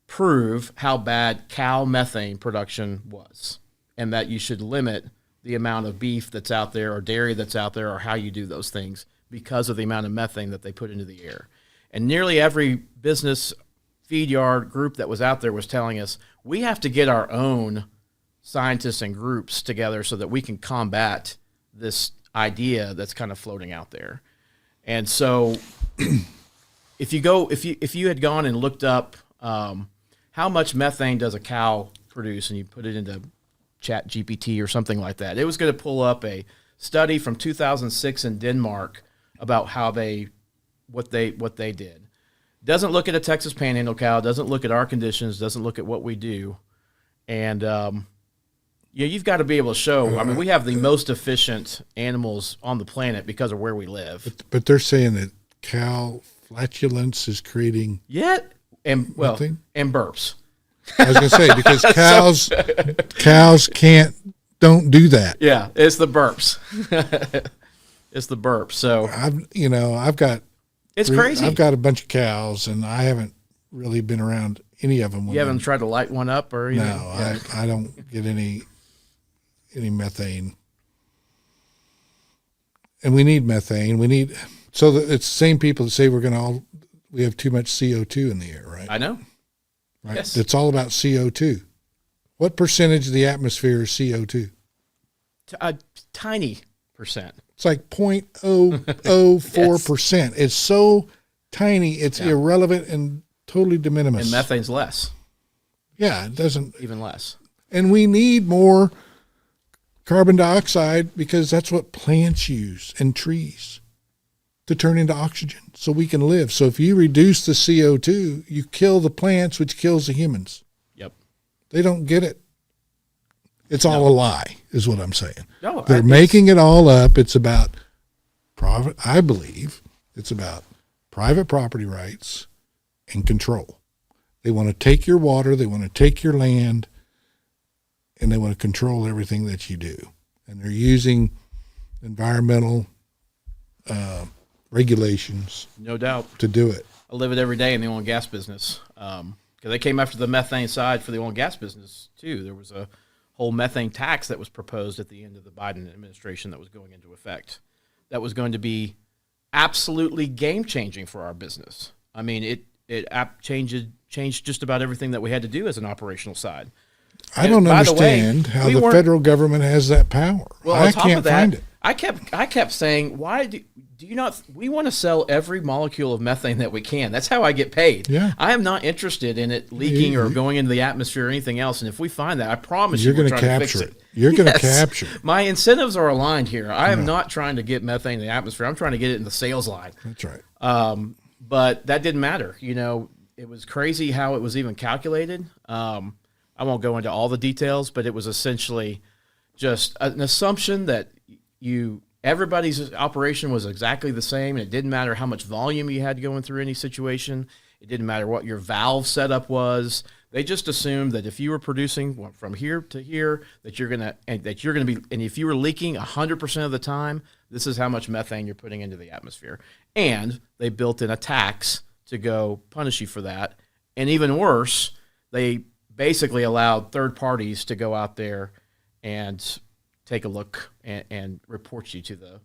prove how bad cow methane production was, and that you should limit the amount of beef that's out there or dairy that's out there or how you do those things because of the amount of methane that they put into the air. And nearly every business feed yard group that was out there was telling us, we have to get our own scientists and groups together so that we can combat this idea that's kind of floating out there. And so if you had gone and looked up how much methane does a cow produce, and you put it into Chat GPT or something like that, it was going to pull up a study from 2006 in Denmark about what they did. Doesn't look at a Texas Panhandle cow, doesn't look at our conditions, doesn't look at what we do. And you've got to be able to show. I mean, we have the most efficient animals on the planet because of where we live.
But they're saying that cow flatulence is creating
and burps.
I was going to say, because cows don't do that.
Yeah, it's the burps. It's the burps. So
I've got.
It's crazy.
I've got a bunch of cows, and I haven't really been around any of them.
You haven't tried to light one up or anything?
No, yeah. I don't get any methane. And we need methane. So that it's the same people that say we have too much CO2 in the air, right?
I know.
Right.
Yes.
It's all about CO2. What percentage of the atmosphere is CO2?
A tiny percent.
It's like 0.004%. Yes. It's so tiny, it's irrelevant and totally de minimis.
And methane's less.
Yeah, it doesn't.
Even less.
And we need more carbon dioxide because that's what plants use and trees to turn into oxygen so we can live. So if you reduce the CO2, you kill the plants, which kills the humans.
Yep.
They don't get it. It's all a lie, is what I'm saying.
No,
they're making it all up. It's about private. I believe it's about private property rights and control. They want to take your water. They want to take your land, and they want to control everything that you do. And they're using environmental regulations,
no doubt,
to do it.
I live it every day in the oil and gas business because they came after the methane side for the oil and gas business too. There was a whole methane tax that was proposed at the end of the Biden administration that was going into effect. That was going to be absolutely game-changing for our business. I mean, it changed just about everything that we had to do as an operational side.
I don't understand how the federal government has that power.
Well,
I can't find it.
I kept saying, why do you not? We want to sell every molecule of methane that we can. That's how I get paid.
Yeah.
I am not interested in it leaking or going into the atmosphere or anything else. And if we find that, I promise
you're
going to
capture it. You're going to capture it.
My incentives are aligned here. I am not trying to get methane in the atmosphere. I'm trying to get it in the sales line.
That's right.
But that didn't matter. It was crazy how it was even calculated. I won't go into all the details, but it was essentially just an assumption that everybody's operation was exactly the same, and it didn't matter how much volume you had going through any situation. It didn't matter what your valve setup was. They just assumed that if you were producing from here to here, that you're gonna be, and if you were leaking 100% of the time, this is how much methane you're putting into the atmosphere. And they built in a tax to go punish you for that. And even worse, they basically allowed third parties to go out there and take a look and report you to the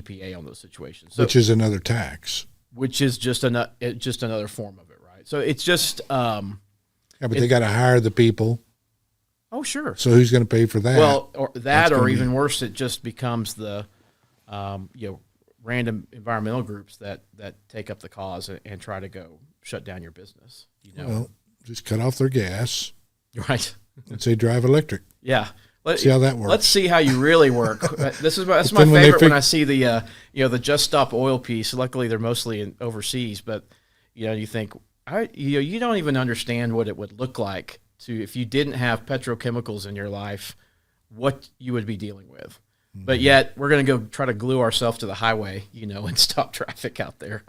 EPA on those situations. So,
which is another tax.
Which is just another form of it, right? So it's just
yeah, but they got to hire the people.
Oh, sure.
So who's going to pay for that?
Well, or even worse, it just becomes the random environmental groups that take up the cause and try to go shut down your business.
Well, just cut off their gas,
right?
And say drive electric.
Yeah.
See how that works.
Let's see how you really work. That's my favorite when I see the the Just Stop Oil piece. Luckily, they're mostly overseas, but you think you don't even understand what it would look like if you didn't have petrochemicals in your life, what you would be dealing with. Mm-hmm. But yet we're going to go try to glue ourselves to the highway, and stop traffic out there.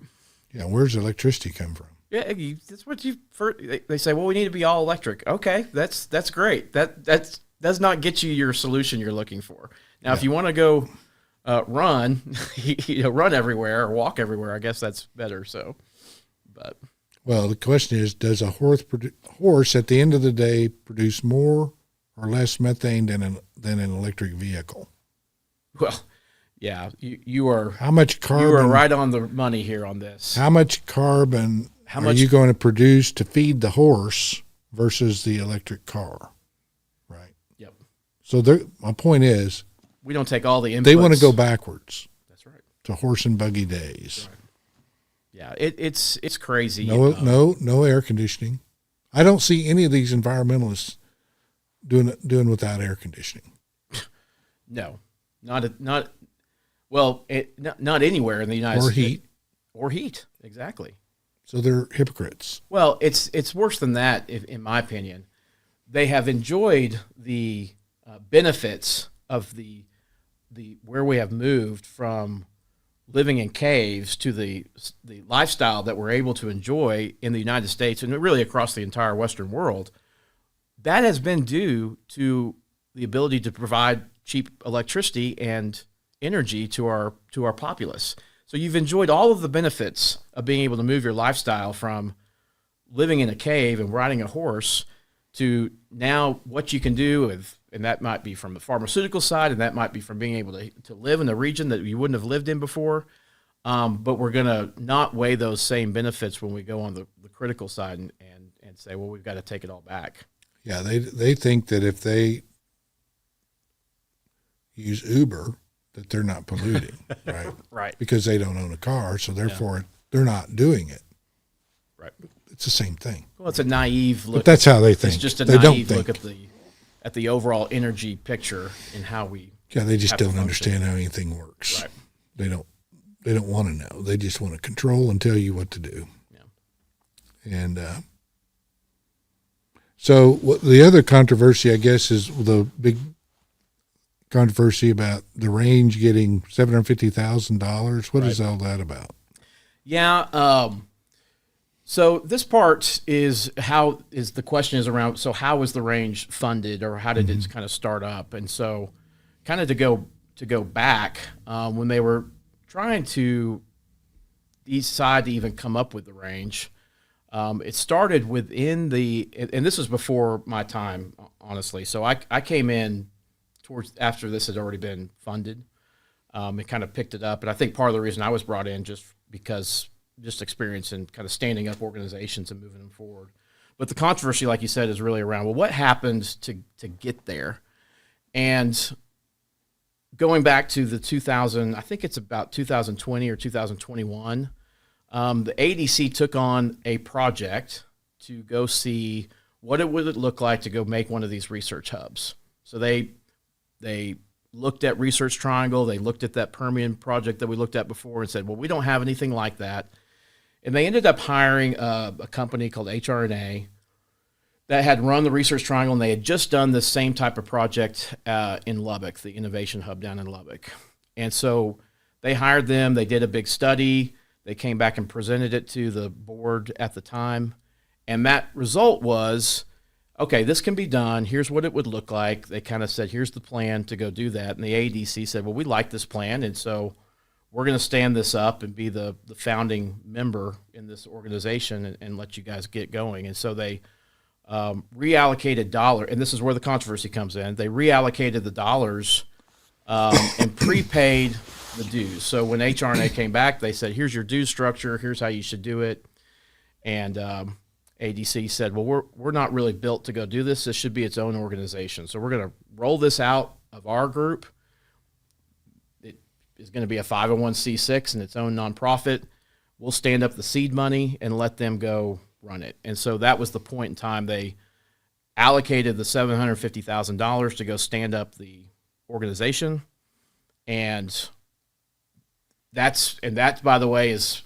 Yeah, where's the electricity come from?
Yeah, that's what they say. Well, we need to be all electric. Okay, that's great. That does not get you your solution you're looking for. Now, if you want to go run, run everywhere or walk everywhere, I guess that's better. So, but.
Well, the question is, does a horse at the end of the day produce more or less methane than an electric vehicle?
Well, yeah, you are.
How much carbon?
You are right on the money here on this.
How much carbon are you going to produce to feed the horse versus the electric car? Right.
Yep.
So my point is,
we don't take all the inputs.
They want to go backwards.
That's right. To
horse and buggy days.
Right. Yeah, it's crazy.
No air conditioning. I don't see any of these environmentalists doing without air conditioning.
No, not anywhere in the United States. Or heat, exactly.
So they're hypocrites.
Well, it's worse than that, in my opinion. They have enjoyed the benefits of the where we have moved from living in caves to the lifestyle that we're able to enjoy in the United States and really across the entire Western world. That has been due to the ability to provide cheap electricity and energy to our populace. So you've enjoyed all of the benefits of being able to move your lifestyle from living in a cave and riding a horse to now what you can do with, and that might be from the pharmaceutical side, and that might be from being able to live in a region that you wouldn't have lived in before. But we're going to not weigh those same benefits when we go on the critical side and say, well, we've got to take it all back.
Yeah, they think that if they use Uber, that they're not polluting, right?
Right.
Because they don't own a car, so therefore they're not doing it.
Right.
It's the same thing.
Well, it's a naive look.
But that's how they think.
It's just a
they
naive look at the overall energy picture and how we.
Yeah, they just don't understand how anything works.
Right.
They don't want to know. They just want to control and tell you what to do. Yeah. And so the other controversy, I guess, is the big controversy about the range getting $750,000. What is all that about?
Yeah. So this part is the question is around, so how was the range funded, or how did it kind of start up? And so kind of to go back, when they were trying to decide to even come up with the range, it started within and this was before my time, honestly. So I came in towards after this had already been funded. It kind of picked it up. And I think part of the reason I was brought in just experience in kind of standing up organizations and moving them forward. But the controversy, like you said, is really around, well, what happened to get there? And going back to I think it's about 2020 or 2021, the ADC took on a project to go see what it would look like to go make one of these research hubs. So they looked at Research Triangle, they looked at that Permian project that we looked at before and said, well, we don't have anything like that. And they ended up hiring a company called HRNA that had run the Research Triangle, and they had just done the same type of project in Lubbock, the Innovation Hub down in Lubbock. And so they hired them, they did a big study, They came back and presented it to the board at the time. And that result was, okay, this can be done. Here's what it would look like. They kind of said, here's the plan to go do that. And the ADC said, well, we like this plan. And so we're going to stand this up and be the founding member in this organization and let you guys get going. And so they reallocated dollars. And this is where the controversy comes in. They reallocated the dollars and prepaid the dues. So when HRNA came back, they said, here's your due structure. Here's how you should do it. And ADC said, well, we're not really built to go do this. This should be its own organization. So we're going to roll this out of our group. It is going to be a 501c6 and its own nonprofit. We'll stand up the seed money and let them go run it. And so that was the point in time they allocated the $750,000 to go stand up the organization. And that, by the way, is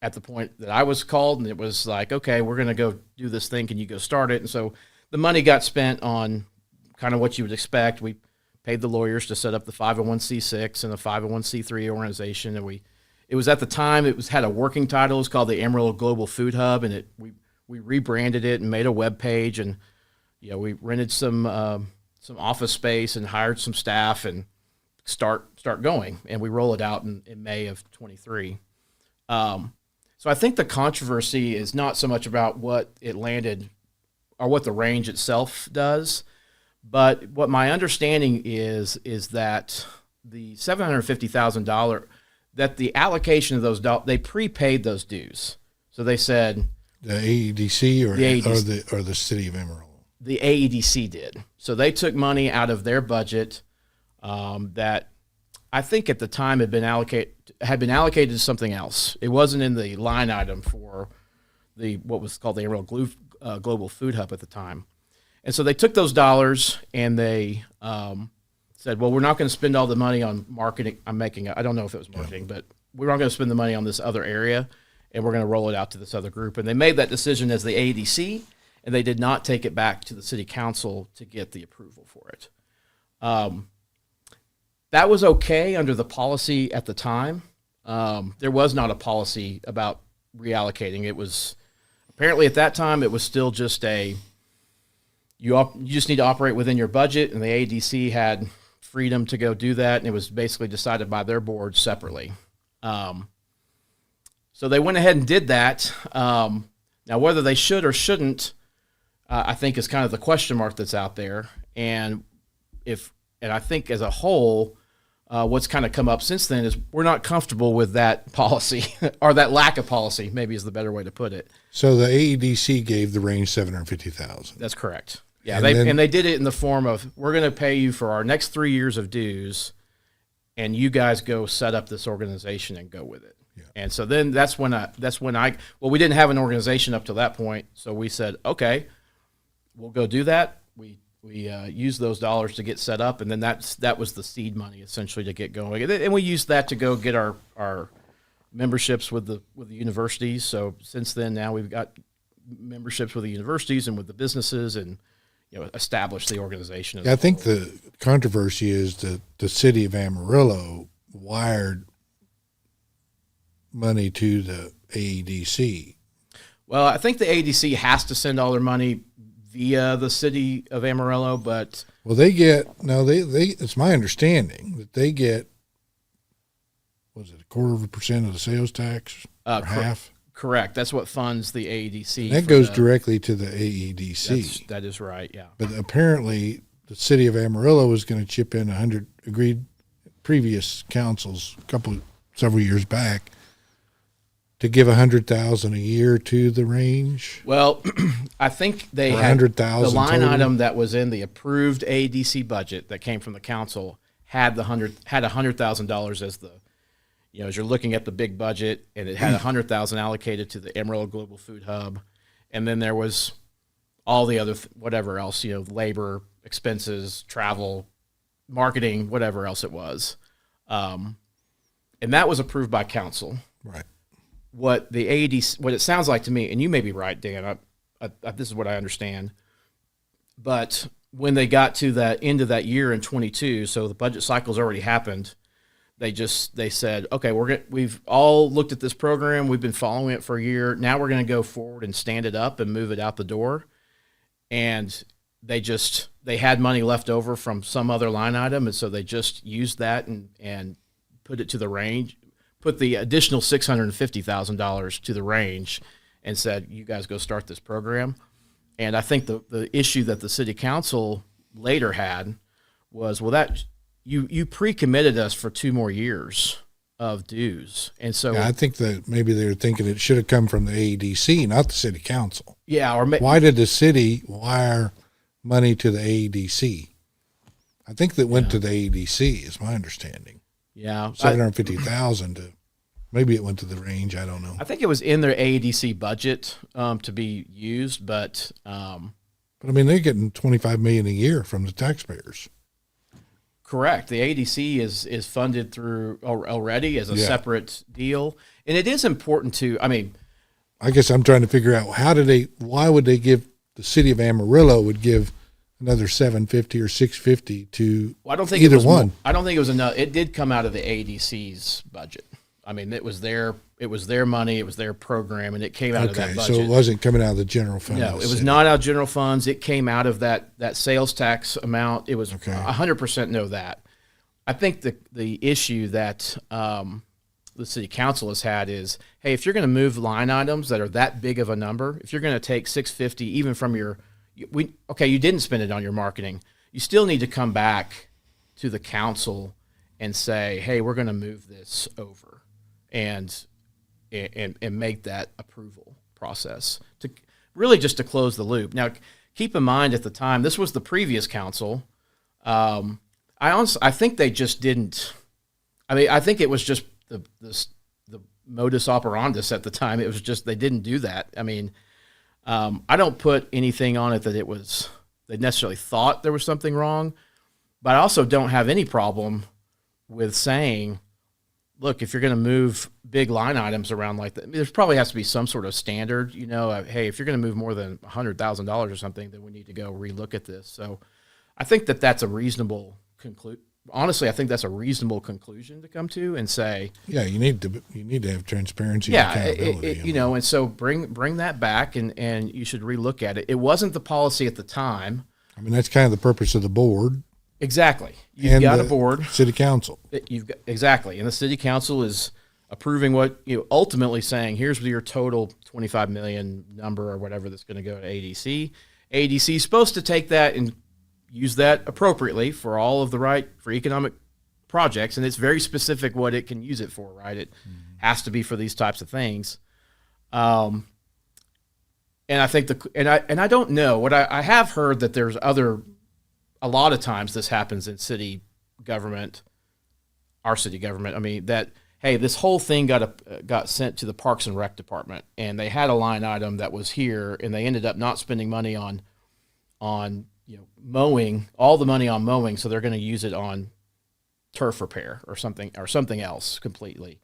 at the point that I was called, and it was like, okay, we're going to go do this thing. Can you go start it? And so the money got spent on kind of what you would expect. We paid the lawyers to set up the 501c6 and the 501c3 organization. And it was at the time, had a working title. It was called the Mayoral Global Food Hub. And we rebranded it and made a web page. And, we rented some office space and hired some staff and start going. And we roll it out in May of 23. So I think the controversy is not so much about what it landed or what the range itself does, but what my understanding is that the $750,000, that the allocation of those dollars, they prepaid those dues. So they said
the AEDC or
the AEDC,
or the city of Mayoral.
The AEDC did. So they took money out of their budget that I think at the time had been allocated to something else. It wasn't in the line item for what was called the Mayoral Global Food Hub at the time. And so they took those dollars and they said, well, we're not going to spend all the money on marketing. I don't know if it was marketing, but we're not going to spend the money on this other area, and we're going to roll it out to this other group. And they made that decision as the ADC, and they did not take it back to the city council to get the approval for it. That was okay under the policy at the time. There was not a policy about reallocating. It was apparently at that time it was still just you just need to operate within your budget, and the ADC had freedom to go do that, and it was basically decided by their board separately. So they went ahead and did that. Now, whether they should or shouldn't, I think is kind of the question mark that's out there. And I think as a whole, what's kind of come up since then is we're not comfortable with that policy or that lack of policy, maybe is the better way to put it.
So the AEDC gave the range $750,000.
That's correct. Yeah, and they did it in the form of, we're going to pay you for our next 3 years of dues, and you guys go set up this organization and go with it. Yeah. And so then that's when we didn't have an organization up to that point, so we said, okay, we'll go do that. We used those dollars to get set up, and then that was the seed money essentially to get going. And we used that to go get our memberships with the universities. So since then, now we've got memberships with the universities and with the businesses, and establish the organization.
I think the controversy is that the city of Amarillo wired money to the AEDC.
Well, I think the AEDC has to send all their money via the city of Amarillo, but it's my understanding that they get, was it 1/4% of the sales tax or half? Correct. That's what funds the AEDC.
That goes directly to the AEDC.
That is right, yeah.
But apparently the city of Amarillo is going to chip in 100, agreed previous councils several years back, to give $100,000 a year to the range.
Well, I think they had the line item that was in the approved AEDC budget that came from the council had $100,000 as the, as you're looking at the big budget, and it had $100,000 allocated to the Amarillo Global Food Hub, and then there was all the other whatever else, labor, expenses, travel, marketing, whatever else it was, and that was approved by council.
Right.
What the AEDC, what it sounds like to me, and you may be right, Dan. This is what I understand, but when they got to that end of that year in 22, so the budget cycle's already happened, they said, okay, we've all looked at this program. We've been following it for a year. Now we're going to go forward and stand it up and move it out the door. And they had money left over from some other line item. And so they just used that and put it to the range, put the additional $650,000 to the range and said, you guys go start this program. And I think the issue that the city council later had was, well, that you pre-committed us for 2 more years of dues. And so
I think that maybe they were thinking it should have come from the AEDC, not the city council.
Yeah.
Why did the city wire money to the AEDC? I think that went to the AEDC is my understanding.
Yeah.
750,000 to, maybe it went to the range. I don't know.
I think it was in their AEDC budget to be used, but
I mean, they're getting $25 million a year from the taxpayers.
correct. The AEDC is funded through already as a separate deal, and it is important to. I mean,
I guess I'm trying to figure out why would they give the city of Amarillo would give another 750 or 650 to
I don't think
either
it was
one.
I don't think it was enough. It did come out of the AEDC's budget. I mean, it was their money, it was their program, and it came out of that budget.
So it wasn't coming out of the general fund.
No, it was not out of general funds. It came out of that sales tax amount. It was 100% know that. I think the issue that the city council has had is, hey, if you're going to move line items that are that big of a number, if you're going to take 650 even from you didn't spend it on your marketing, you still need to come back to the council and say, hey, we're going to move this over. And make that approval process to really just to close the loop. Now, keep in mind at the time, this was the previous council. I think they just didn't. I mean, I think it was just the modus operandus at the time. It was just they didn't do that. I mean, I don't put anything on it that they necessarily thought there was something wrong, but I also don't have any problem with saying, look, if you're going to move big line items around like that, there's probably has to be some sort of standard, hey, if you're going to move more than $100,000 or something, then we need to go relook at this. So I think that's a reasonable honestly, I think that's a reasonable conclusion to come to and say,
yeah, you need to have transparency. And accountability.
And so bring that back and you should relook at it. It wasn't the policy at the time.
I mean, that's kind of the purpose of the board.
Exactly. You've got a board.
City council.
Exactly. And the city council is approving what, ultimately saying, here's your total 25 million number or whatever that's going to go to ADC. ADC is supposed to take that and use that appropriately for all of for economic projects. And it's very specific what it can use it for, right? It has to be for these types of things. And I think I don't know what I have heard that there's a lot of times this happens in city government, our city government. I mean, that, hey, this whole thing got sent to the Parks and Rec department, and they had a line item that was here, and they ended up not spending money on mowing, all the money on mowing, so they're going to use it on turf repair or something else completely.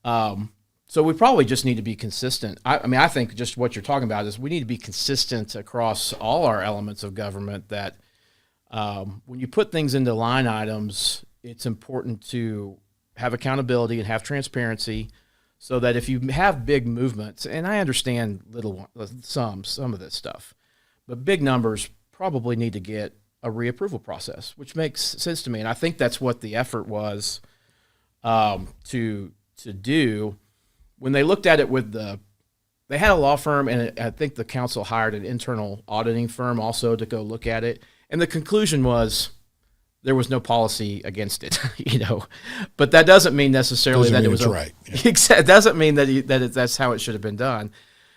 So we probably just need to be consistent. I think just what you're talking about is we need to be consistent across all our elements of government that when you put things into line items, it's important to have accountability and have transparency so that if you have big movements, and I understand some of this stuff, but big numbers probably need to get a reapproval process, which makes sense to me. And I think that's what the effort was to do when they looked at it they had a law firm, and I think the council hired an internal auditing firm also to go look at it. And the conclusion was there was no policy against it, But that doesn't mean necessarily that it was
right. Yeah.
It doesn't mean that's how it should have been done.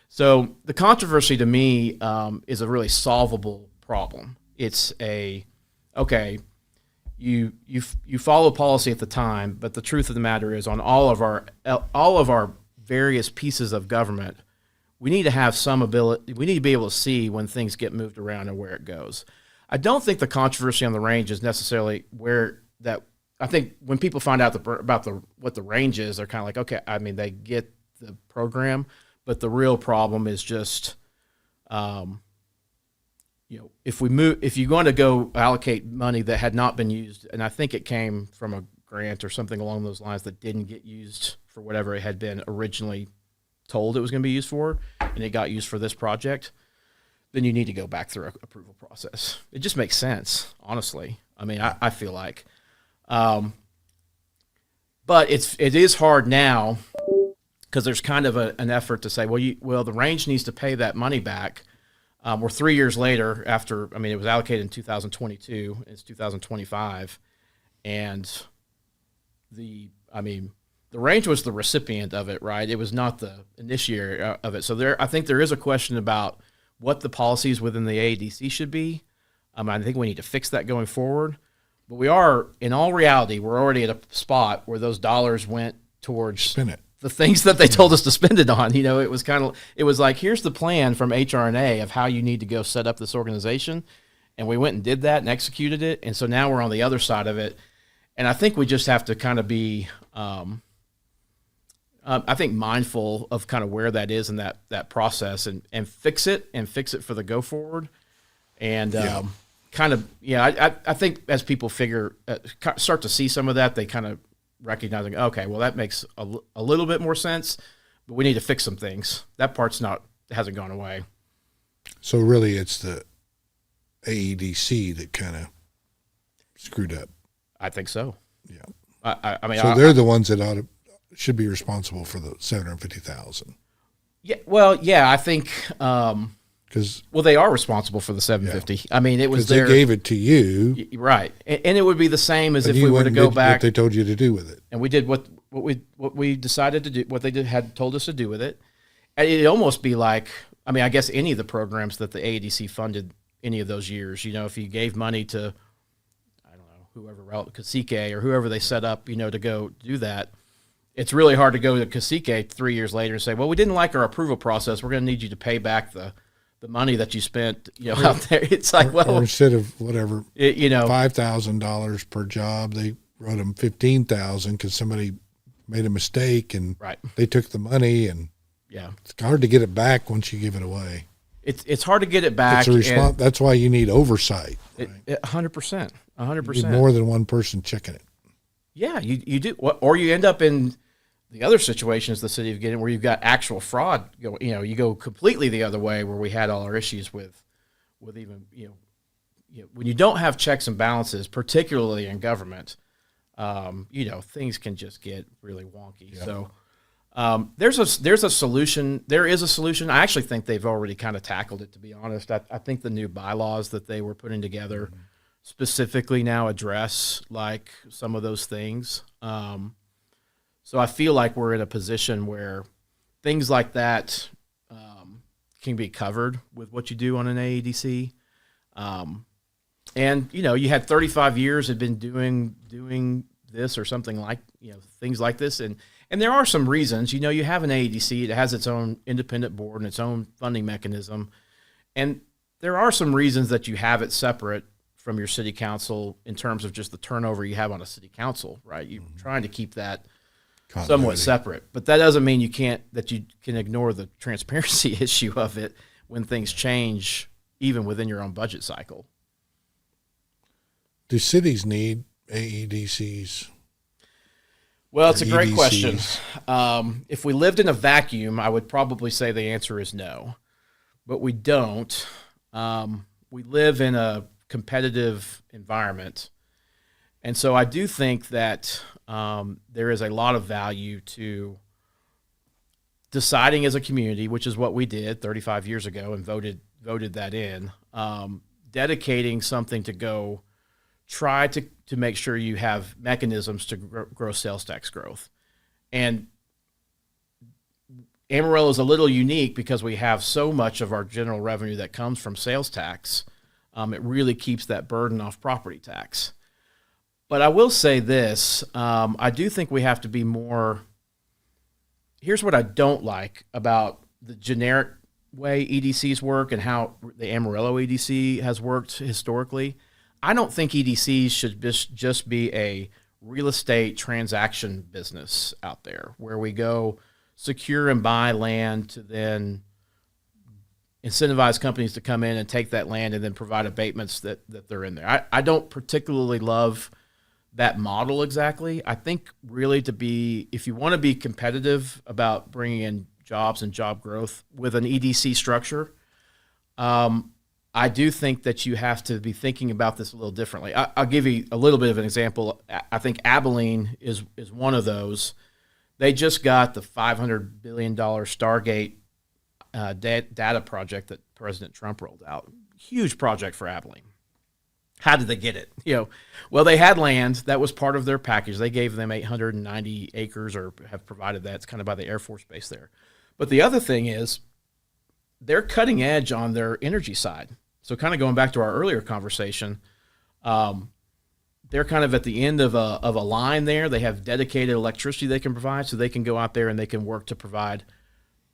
So the controversy to me is a really solvable problem. It's you follow policy at the time, but the truth of the matter is on all of our various pieces of government, we need to have some ability. We need to be able to see when things get moved around and where it goes. I don't think the controversy on the range is necessarily where that. I think when people find out about what the range is, they're kind of like, okay, I mean, they get the program, but the real problem is just, if you're going to go allocate money that had not been used, and I think it came from a grant or something along those lines that didn't get used for whatever it had been originally told it was going to be used for, and it got used for this project, then you need to go back through an approval process. It just makes sense, honestly. I mean, I feel like, but it is hard now because there's kind of an effort to say, well, the range needs to pay that money back. We're 3 years later after, I mean, it was allocated in 2022, it's 2025, and the range was the recipient of it, right? It was not the initiator of it. So I think there is a question about what the policies within the AEDC should be. I think we need to fix that going forward. But we are, in all reality, we're already at a spot where those dollars went towards
Spin it.
the things that they told us to spend it on. It was like, here's the plan from HRNA of how you need to go set up this organization. And we went and did that and executed it. And so now we're on the other side of it. And I think we just have to kind of be, I think, mindful of kind of where that is in that process and fix it for the go forward. And I think as people start to see some of that, they kind of recognizing, okay, well, that makes a little bit more sense, but we need to fix some things. That part's hasn't gone away.
So really it's the AEDC that kind of screwed up.
I think so.
Yeah.
I mean,
so they're the ones that should be responsible for the $750,000.
Yeah. Well, yeah, I think,
because
they are responsible for the 750. Yeah. I mean, it was
they gave it to you,
right? And it would be the same as if we were to go back.
What they told you to do with it,
and we did what we decided to do, what they had told us to do with it. And it'd almost be like, I mean, I guess any of the programs that the AEDC funded any of those years, if you gave money to, I don't know, whoever else, Cacique or whoever they set up, to go do that. It's really hard to go to Cacique 3 years later and say, well, we didn't like our approval process. We're going to need you to pay back the money that you spent, out there. It's like,
or instead of whatever, $5,000 per job, they wrote them $15,000 because somebody made a mistake and they took the money, and it's hard to get it back once you give it away.
It's hard to get it back.
That's why you need oversight.
100%. 100%.
You need more than one person checking it.
Yeah, you do. Or you end up in the other situations the city of getting where you've got actual fraud going. You go completely the other way, where we had all our issues with even when you don't have checks and balances, particularly in government, things can just get really wonky. Yeah. So there's a solution. There is a solution. I actually think they've already kind of tackled it, to be honest. I think the new bylaws that they were putting together specifically now address like some of those things. So I feel like we're in a position where things like that can be covered with what you do on an AEDC. And you had 35 years had been doing this or something like things like this, and there are some reasons. You have an AEDC, it has its own independent board and its own funding mechanism, and there are some reasons that you have it separate from your city council in terms of just the turnover you have on a city council, right? You're trying to keep that somewhat separate, but that doesn't mean you can ignore the transparency issue of it when things change, even within your own budget cycle.
Do cities need AEDCs?
Well, it's a great question. If we lived in a vacuum, I would probably say the answer is no, but we don't. We live in a competitive environment. And so I do think that there is a lot of value to deciding as a community, which is what we did 35 years ago and voted that in, dedicating something to go try to make sure you have mechanisms to grow sales tax growth. And Amarillo is a little unique because we have so much of our general revenue that comes from sales tax. It really keeps that burden off property tax. But I will say this, I do think we have to be more, here's what I don't like about the generic way EDCs work and how the Amarillo EDC has worked historically. I don't think EDCs should just be a real estate transaction business out there where we go secure and buy land to then incentivize companies to come in and take that land and then provide abatements that they're in there. I don't particularly love that model exactly. I think really if you want to be competitive about bringing in jobs and job growth with an EDC structure, I do think that you have to be thinking about this a little differently. I'll give you a little bit of an example. I think Abilene is one of those. They just got the $500 billion Stargate data project that President Trump rolled out. Huge project for Abilene. How did they get it? Well, they had land. That was part of their package. They gave them 890 acres or have provided that. It's kind of by the Air Force Base there. But the other thing is they're cutting edge on their energy side. So kind of going back to our earlier conversation, they're kind of at the end of a line there. They have dedicated electricity they can provide, so they can go out there and they can work to provide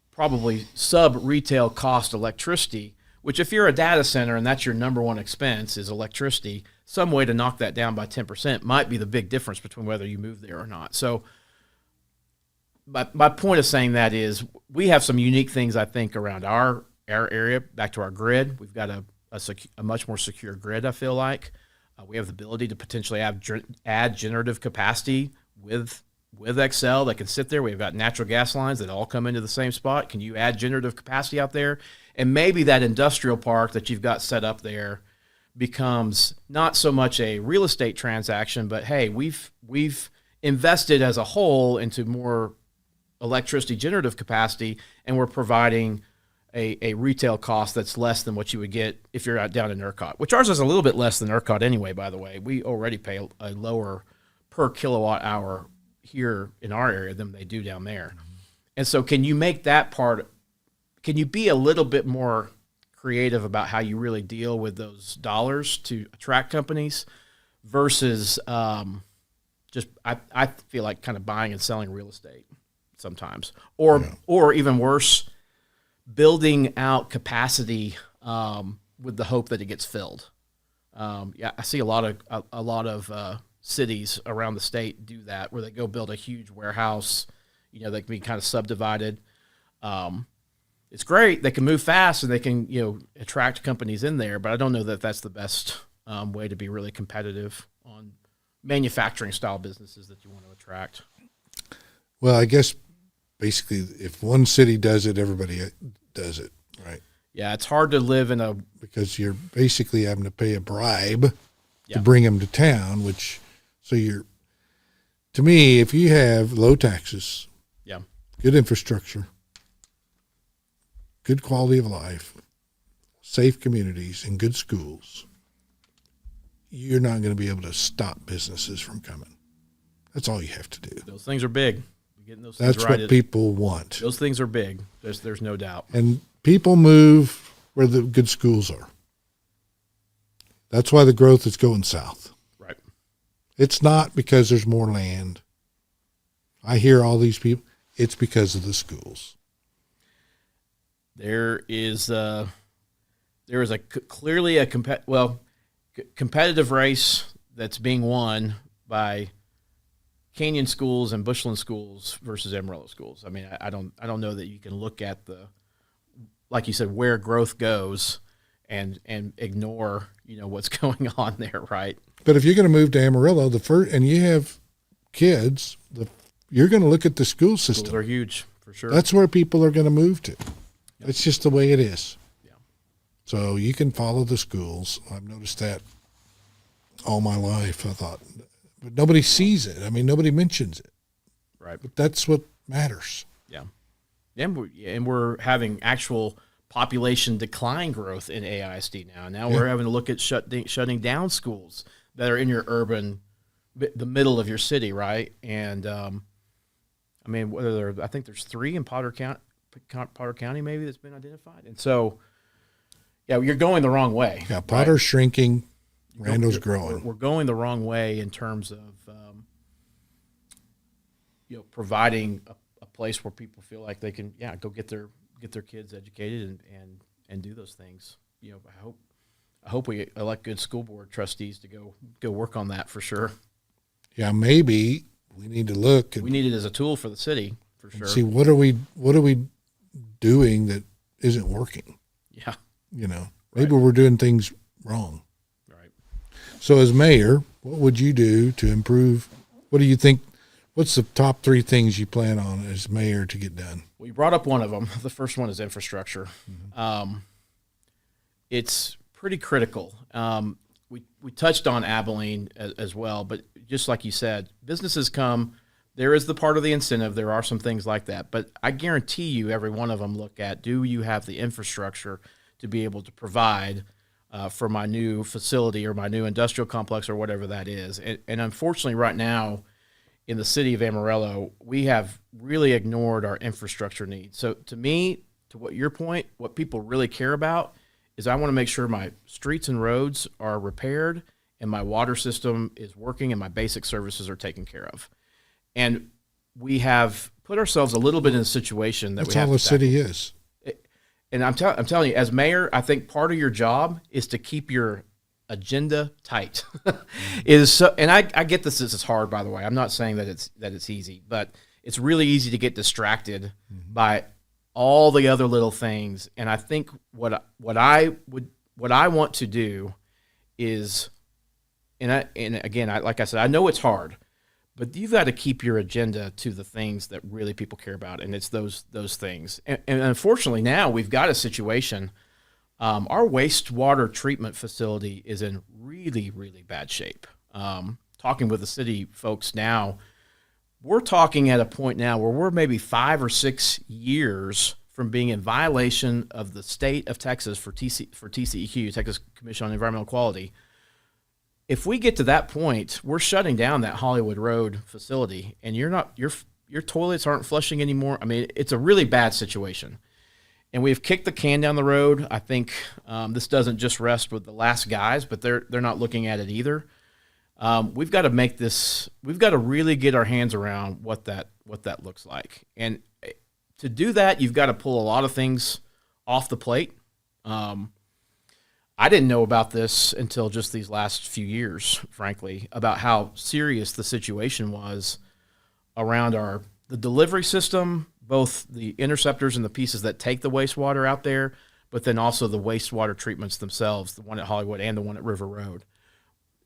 probably sub-retail cost electricity, which if you're a data center and that's your number one expense is electricity, some way to knock that down by 10% might be the big difference between whether you move there or not. So my point of saying that is we have some unique things, I think, around our area, back to our grid. We've got a much more secure grid, I feel like. We have the ability to potentially add generative capacity with Excel that can sit there. We've got natural gas lines that all come into the same spot. Can you add generative capacity out there? And maybe that industrial park that you've got set up there becomes not so much a real estate transaction, but hey, we've invested as a whole into more electricity generative capacity, and we're providing a retail cost that's less than what you would get if you're out down in ERCOT, which ours is a little bit less than ERCOT anyway, by the way. We already pay a lower per kilowatt hour here in our area than they do down there. And so can you make that part, can you be a little bit more creative about how you really deal with those dollars to attract companies versus just, I feel like kind of buying and selling real estate sometimes, or even worse, building out capacity with the hope that it gets filled. I see a lot of cities around the state do that, where they go build a huge warehouse. That can be kind of subdivided. It's great; they can move fast and they can attract companies in there. But I don't know that that's the best way to be really competitive on manufacturing style businesses that you want to attract.
Well, I guess basically, if one city does it, everybody does it, right? Yeah,
it's hard to live in
because you're basically having to pay a bribe to bring them to town, to me, if you have low taxes, good infrastructure, good quality of life, safe communities, and good schools, you're not going to be able to stop businesses from coming. That's all you have to do.
Those things are big. Getting those things
That's
right
what people want.
Those things are big. There's no doubt.
And people move where the good schools are. That's why the growth is going south.
Right.
It's not because there's more land. I hear all these people. It's because of the schools.
There is clearly a competitive race that's being won by Canyon schools and Bushland schools versus Amarillo schools. I mean, I don't know that you can look at like you said, where growth goes and ignore what's going on there, right?
But if you're going to move to Amarillo, and you have kids, you're going to look at the school system.
Schools are huge, for sure.
That's where people are going to move to. Yep. It's just the way it is. Yeah. So you can follow the schools. I've noticed that all my life. I thought, but nobody sees it. I mean, nobody mentions it.
Right.
But that's what matters.
Yeah. And we're having actual population decline growth in AISD now. Now we're having to look at shutting down schools that are in your the middle of your city, right? And I mean, I think there's 3 in Potter County maybe that's been identified. And so, you're going the wrong way.
Yeah, Potter's shrinking, Randall's growing.
We're going the wrong way in terms of providing a place where people feel like they can go get their kids educated and do those things. I hope we elect good school board trustees to go work on that for sure.
Yeah, maybe we need to look.
We need it as a tool for the city for sure.
See what are we doing that isn't working?
Yeah,
maybe we're doing things wrong.
Right.
So as mayor, what would you do to improve? What do you think? What's the top 3 things you plan on as mayor to get done?
Well, you brought up one of them. The first one is infrastructure. It's pretty critical. We touched on Abilene as well, but just like you said, businesses come. There is the part of the incentive. There are some things like that, but I guarantee you, every one of them look at: do you have the infrastructure to be able to provide for my new facility or my new industrial complex or whatever that is? And unfortunately, right now, in the city of Amarillo, we have really ignored our infrastructure needs. So to me, to what your point, what people really care about is I want to make sure my streets and roads are repaired and my water system is working and my basic services are taken care of. And we have put ourselves a little bit in a situation that
That's
we have
all the
to tackle.
city is.
And I'm telling you, as mayor, I think part of your job is to keep your agenda tight. And I get this is hard, by the way. I'm not saying that it's easy, but it's really easy to get distracted by all the other little things. And I think what I want to do is, and again, like I said, I know it's hard, but you've got to keep your agenda to the things that really people care about, and it's those things. And unfortunately, now we've got a situation. Our wastewater treatment facility is in really, really bad shape. Talking with the city folks now, we're talking at a point now where we're maybe 5 or 6 years from being in violation of the state of Texas for TCEQ, Texas Commission on Environmental Quality. If we get to that point, we're shutting down that Hollywood Road facility, and your toilets aren't flushing anymore. I mean, it's a really bad situation. And we've kicked the can down the road. I think this doesn't just rest with the last guys, but they're not looking at it either. We've got to make this. We've got to really get our hands around what that looks like. And to do that, you've got to pull a lot of things off the plate. I didn't know about this until just these last few years, frankly, about how serious the situation was around the delivery system, both the interceptors and the pieces that take the wastewater out there, but then also the wastewater treatments themselves, the one at Hollywood and the one at River Road.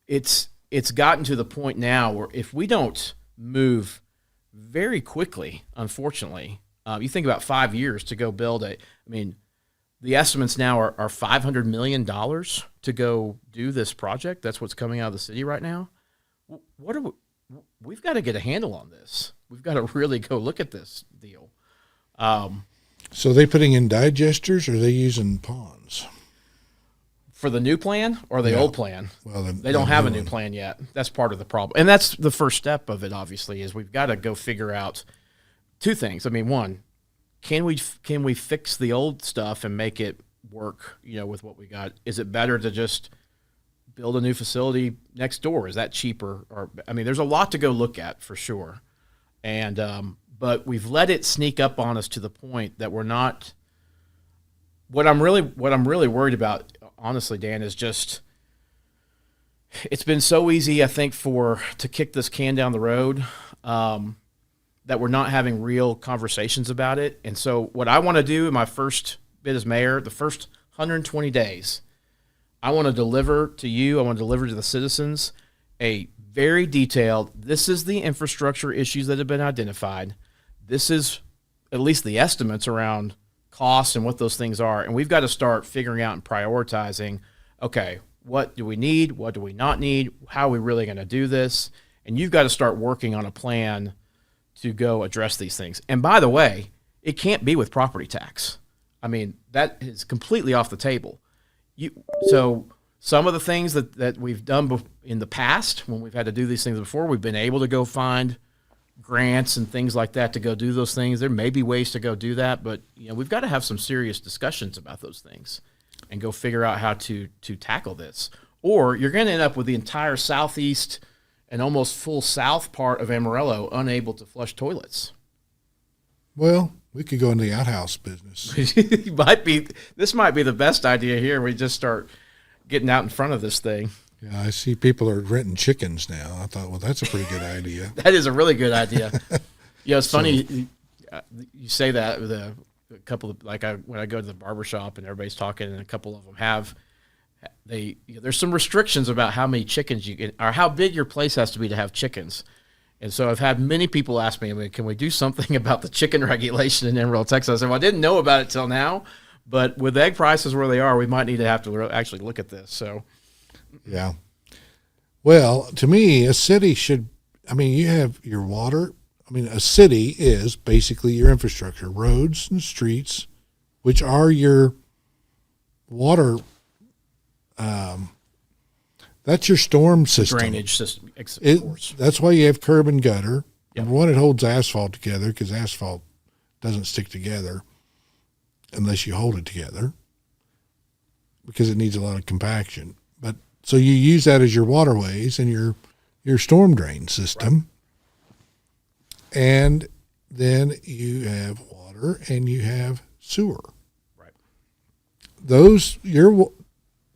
It's gotten to the point now where if we don't move very quickly, unfortunately, you think about 5 years to go build the estimates now are $500 million to go do this project. That's what's coming out of the city right now. We've got to get a handle on this. We've got to really go look at this deal.
So are they putting in digesters, or are they using ponds?
For the new plan or the old plan?
Well,
they don't have a new plan yet. That's part of the problem. And that's the first step of it, obviously, is we've got to go figure out 2 things. I mean, one, can we fix the old stuff and make it work, with what we got? Is it better to just build a new facility next door? Is that cheaper? There's a lot to go look at for sure. And but we've let it sneak up on us to the point that we're not. What I'm really worried about, honestly, Dan, is just it's been so easy, I think, to kick this can down the road. That we're not having real conversations about it. And so what I want to do in my first bit as mayor, the first 120 days, I want to deliver to you, I want to deliver to the citizens a very detailed, this is the infrastructure issues that have been identified. This is at least the estimates around costs and what those things are. And we've got to start figuring out and prioritizing, okay, what do we need? What do we not need? How are we really going to do this? And you've got to start working on a plan to go address these things. And by the way, it can't be with property tax. That is completely off the table. So some of the things that we've done in the past, when we've had to do these things before, we've been able to go find grants and things like that to go do those things. There may be ways to go do that, but we've got to have some serious discussions about those things and go figure out how to tackle this. Or you're going to end up with the entire southeast and almost full south part of Amarillo unable to flush toilets.
Well, we could go into the outhouse business.
This might be the best idea here. We just start getting out in front of this thing.
Yeah, I see people are renting chickens now. I thought, well, that's a pretty good idea.
That is a really good idea. It's funny you say that with a couple of when I go to the barbershop and everybody's talking, and a couple of them have there's some restrictions about how many chickens you can, or how big your place has to be to have chickens. And so I've had many people ask me, I mean, can we do something about the chicken regulation in Amarillo, Texas? I said, well, I didn't know about it till now, but with egg prices where they are, we might need to have to actually look at this. So,
yeah. Well, to me, a city should, I mean, you have your water. I mean, a city is basically your infrastructure, roads and streets, which are your water. That's your storm system.
Drainage system, of course.
That's why you have curb and gutter.
Yep.
Number one, it holds asphalt together because asphalt doesn't stick together unless you hold it together because it needs a lot of compaction. But so you use that as your waterways and your storm drain system. Right. And then you have water and you have sewer.
Right.
Your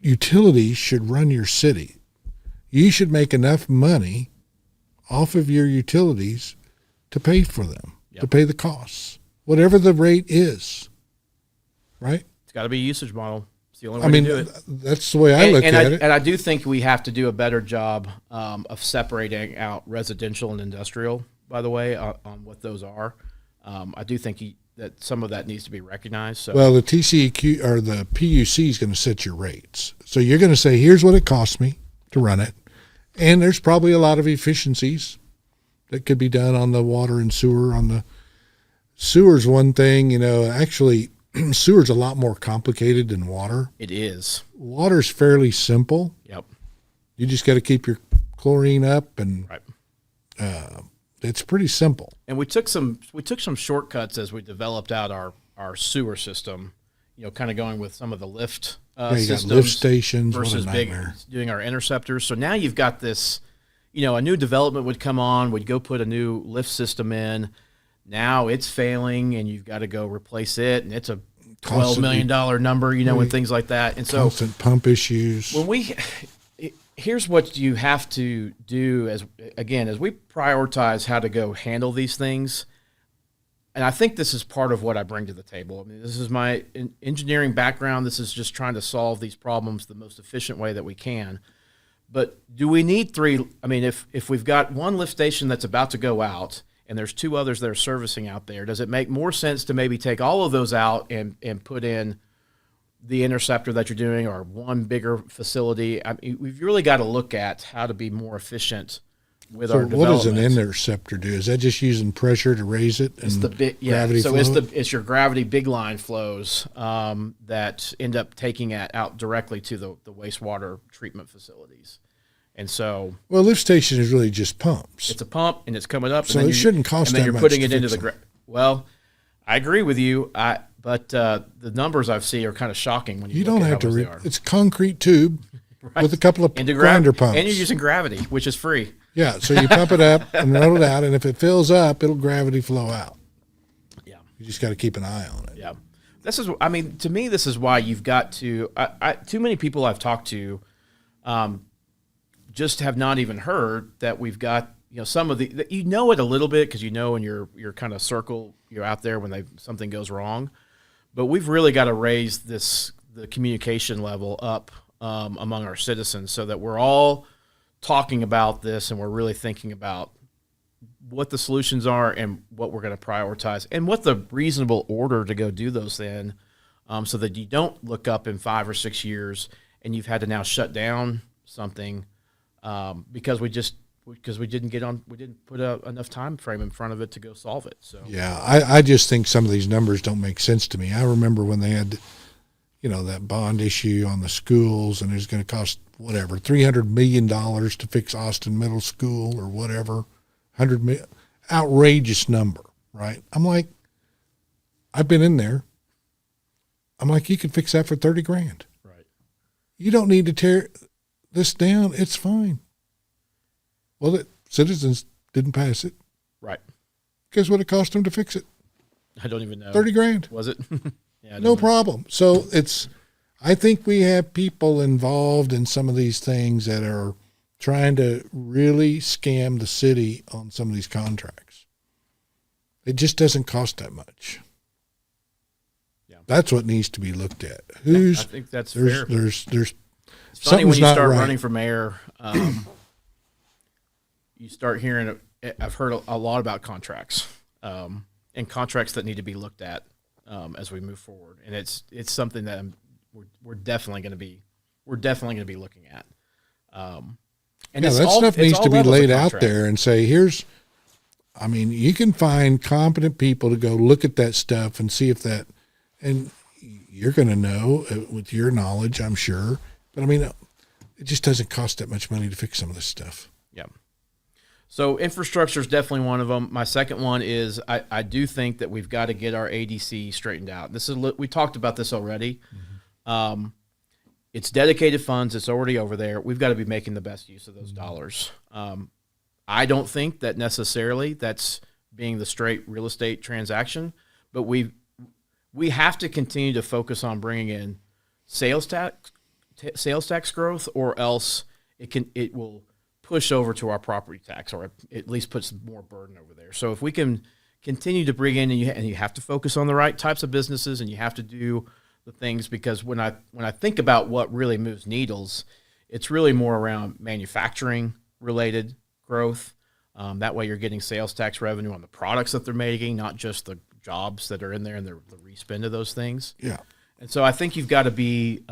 utilities should run your city. You should make enough money off of your utilities to pay for them, to pay the costs, whatever the rate is, right?
It's got to be a usage model. It's the only way to do it.
That's the way I look at it.
And I do think we have to do a better job of separating out residential and industrial, by the way, on what those are. I do think that some of that needs to be recognized. So.
Well, the TCEQ or the PUC is going to set your rates. So you're going to say, here's what it costs me to run it. And there's probably a lot of efficiencies that could be done on the water and sewer. On the sewer's one thing, actually sewer's a lot more complicated than water.
It is.
Water's fairly simple.
Yep.
You just got to keep your chlorine up and
right.
It's pretty simple.
And we took some shortcuts as we developed out our sewer system, kind of going with some of the lift systems,
got lift stations
versus doing our interceptors. So now you've got this, a new development would come on, would go put a new lift system in. Now it's failing, and you've got to go replace it, and it's a $12 million number, and things like that. And so
constant pump issues.
Here's what you have to do as we prioritize how to go handle these things. And I think this is part of what I bring to the table. I mean, this is my engineering background. This is just trying to solve these problems the most efficient way that we can. But do we need three? I mean, if we've got one lift station that's about to go out and there's two others that are servicing out there, does it make more sense to maybe take all of those out and put in the interceptor that you're doing or one bigger facility? I mean, we've really got to look at how to be more efficient with our development.
What does an interceptor do? Is that just using pressure to raise it?
It's the big,
gravity
so
flow?
it's your gravity big line flows that end up taking it out directly to the wastewater treatment facilities. And so,
well, lift station is really just pumps.
It's a pump, and it's coming up.
So
and then
it shouldn't cost that much.
And then you're putting it into the well. I agree with you. But the numbers I've seen are kind of shocking when you
don't have to. It's a concrete tube right. with a couple of grinder pumps,
and you're using gravity, which is free.
Yeah, so you pump it up and roll it out, and if it fills up, it'll gravity flow out.
Yeah,
you just got to keep an eye on it.
Yeah, to me, this is why you've got to. Too many people I've talked to, just have not even heard that we've got. Some of the it a little bit because in your kind of circle you're out there when something goes wrong, but we've really got to raise the communication level up among our citizens so that we're all talking about this and we're really thinking about what the solutions are and what we're going to prioritize and what the reasonable order to go do those in, so that you don't look up in 5 or 6 years and you've had to now shut down something because we didn't put enough time frame in front of it to go solve it. So
yeah, I just think some of these numbers don't make sense to me. I remember when they had, that bond issue on the schools, and it was going to cost whatever $300 million to fix Austin Middle School or whatever, $100 million, outrageous number, right? I'm like, I've been in there. I'm like, you can fix that for $30,000.
Right.
You don't need to tear this down. It's fine. Well, the citizens didn't pass it.
Right.
Guess what it cost them to fix it?
I don't even know.
$30,000.
Was it? Yeah.
No problem. So I think we have people involved in some of these things that are trying to really scam the city on some of these contracts. It just doesn't cost that much. Yeah. That's what needs to be looked at.
I think that's fair.
There's
It's funny when
Something's
you
not
start
right.
running for mayor, you start hearing. I've heard a lot about contracts and contracts that need to be looked at as we move forward, and it's something that we're definitely going to be looking at. And
Yeah,
it's
that
all,
stuff
it's
needs
all
to be
levels of
laid out
contract.
there and say, I mean, you can find competent people to go look at that stuff and see if that, and you're going to know with your knowledge, I'm sure. But I mean, it just doesn't cost that much money to fix some of this stuff.
Yeah. So infrastructure is definitely one of them. My second one is I do think that we've got to get our ADC straightened out. We talked about this already. It's dedicated funds. It's already over there. We've got to be making the best use of those dollars. I don't think that necessarily that's being the straight real estate transaction, but we have to continue to focus on bringing in sales tax growth, or else it will push over to our property tax, or at least puts more burden over there. So if we can continue to bring in, and you have to focus on the right types of businesses, and you have to do the things, because when I think about what really moves needles, it's really more around manufacturing related growth. That way you're getting sales tax revenue on the products that they're making, not just the jobs that are in there and the respend of those things.
Yeah.
And so I think you've got to be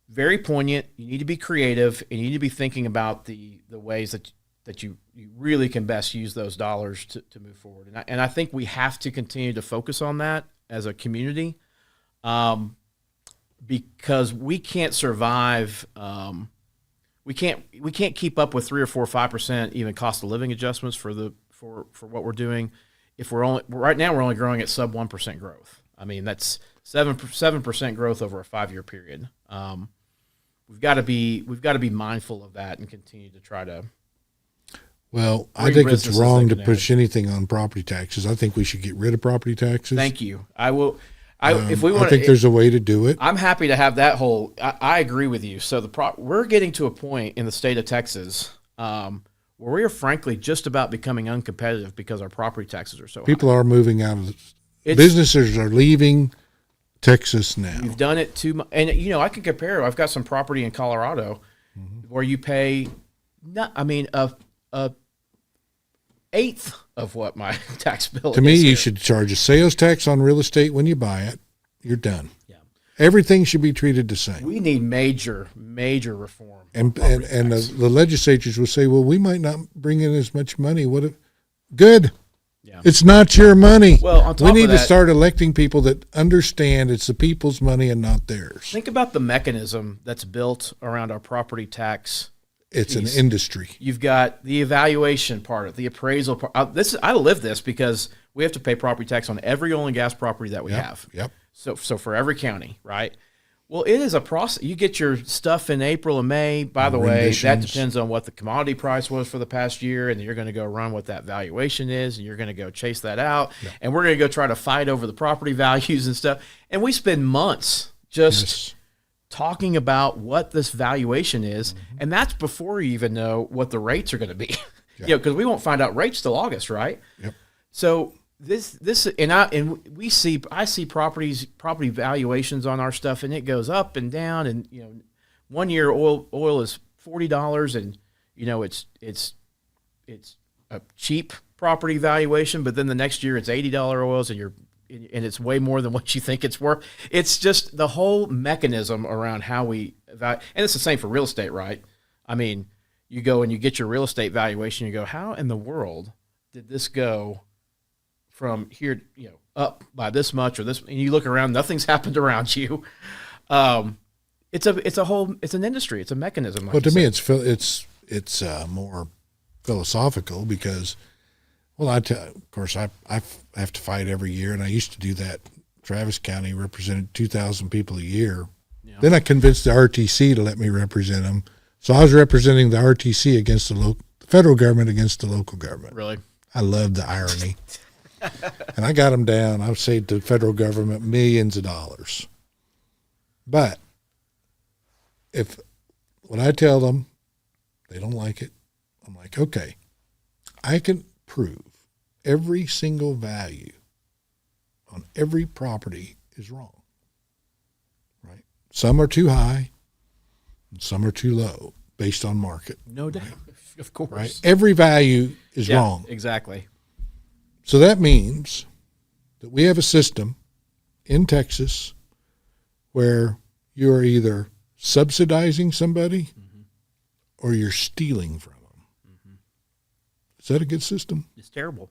very poignant. You need to be creative, and you need to be thinking about the ways that you really can best use those dollars to move forward. And I think we have to continue to focus on that as a community, because we can't survive. We can't keep up with 3 or 4 or 5% even cost of living adjustments for what we're doing. If right now we're only growing at sub 1% growth. I mean, that's 7% growth over a 5-year period. We've got to be mindful of that and continue to try to.
Well, I
bring
think it's
businesses
wrong
that
to
can
push anything on property taxes. I think we should get rid of property taxes.
Thank you. I will. If we want,
I think there's a way to do it.
I'm happy to have that whole. I agree with you. So we're getting to a point in the state of Texas where we are frankly just about becoming uncompetitive because our property taxes are so high.
People are moving out of businesses are leaving Texas now.
We've done it too much, and I can compare. I've got some property in Colorado where you pay a eighth of what my tax bill is.
To me, you
here.
should charge a sales tax on real estate when you buy it. You're done.
Yeah.
Everything should be treated the same.
We need major reform.
And the legislatures will say, well, we might not bring in as much money. What if? Good.
Yeah.
It's not your money.
Well, on top
we need
of
to
that,
start electing people that understand it's the people's money and not theirs.
think about the mechanism that's built around our property tax.
It's
piece.
an industry.
You've got the evaluation part of it, the appraisal part. I live this because we have to pay property tax on every oil and gas property that we have.
Yep.
So for every county, right? Well, it is a process. You get your stuff in April and May. By the way, that
Renditions.
depends on what the commodity price was for the past year, and you're going to go run what that valuation is, and you're going to go chase that out, and we're going to go try to fight over the property values and stuff. And we spend months just talking about what this valuation is, and that's before you even know what the rates are going to be. Because we won't find out rates till August, right?
Yep.
So I see property valuations on our stuff, and it goes up and down. And 1 year oil is $40, and it's a cheap property valuation, but then the next year it's $80 oils, and it's way more than what you think it's worth. It's just the whole mechanism around how we evaluate, and it's the same for real estate, right? I mean, you go and you get your real estate valuation, you go, how in the world did this go from here, up by this much or this? And you look around, nothing's happened around you. It's an industry, it's a mechanism. Like
Well, to me, it's more philosophical because, of course, I have to fight every year, and I used to do that. Travis County represented 2,000 people a year. Yeah. Then I convinced the RTC to let me represent them. So I was representing the RTC against the federal government against the local government.
Really?
I love the irony. And I got them down. I've saved the federal government millions of dollars. But when I tell them they don't like it, I'm like, okay, I can prove every single value on every property is wrong. Right? Some are too high, Some are too low based on market.
No doubt. Of course.
Right? Every value is
Yeah,
wrong.
exactly.
So that means that we have a system in Texas where you are either subsidizing somebody or you're stealing from them. Is that a good system?
It's terrible.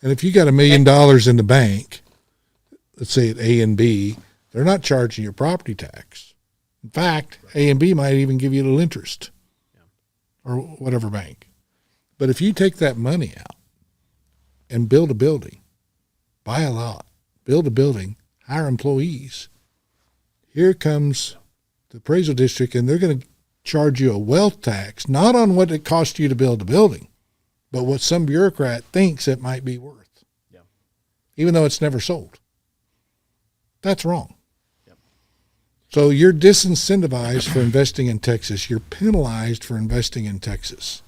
And if you got $1 million in the bank, let's say at A and B, they're not charging your property tax. In fact, A and B might even give you a little interest, or whatever bank. But if you take that money out and build a building, buy a lot, build a building, hire employees, here comes the appraisal district, and they're going to charge you a wealth tax, not on what it cost you to build the building, but what some bureaucrat thinks it might be worth, even though it's never sold. That's wrong. So you're disincentivized for investing in Texas. You're penalized for investing in Texas.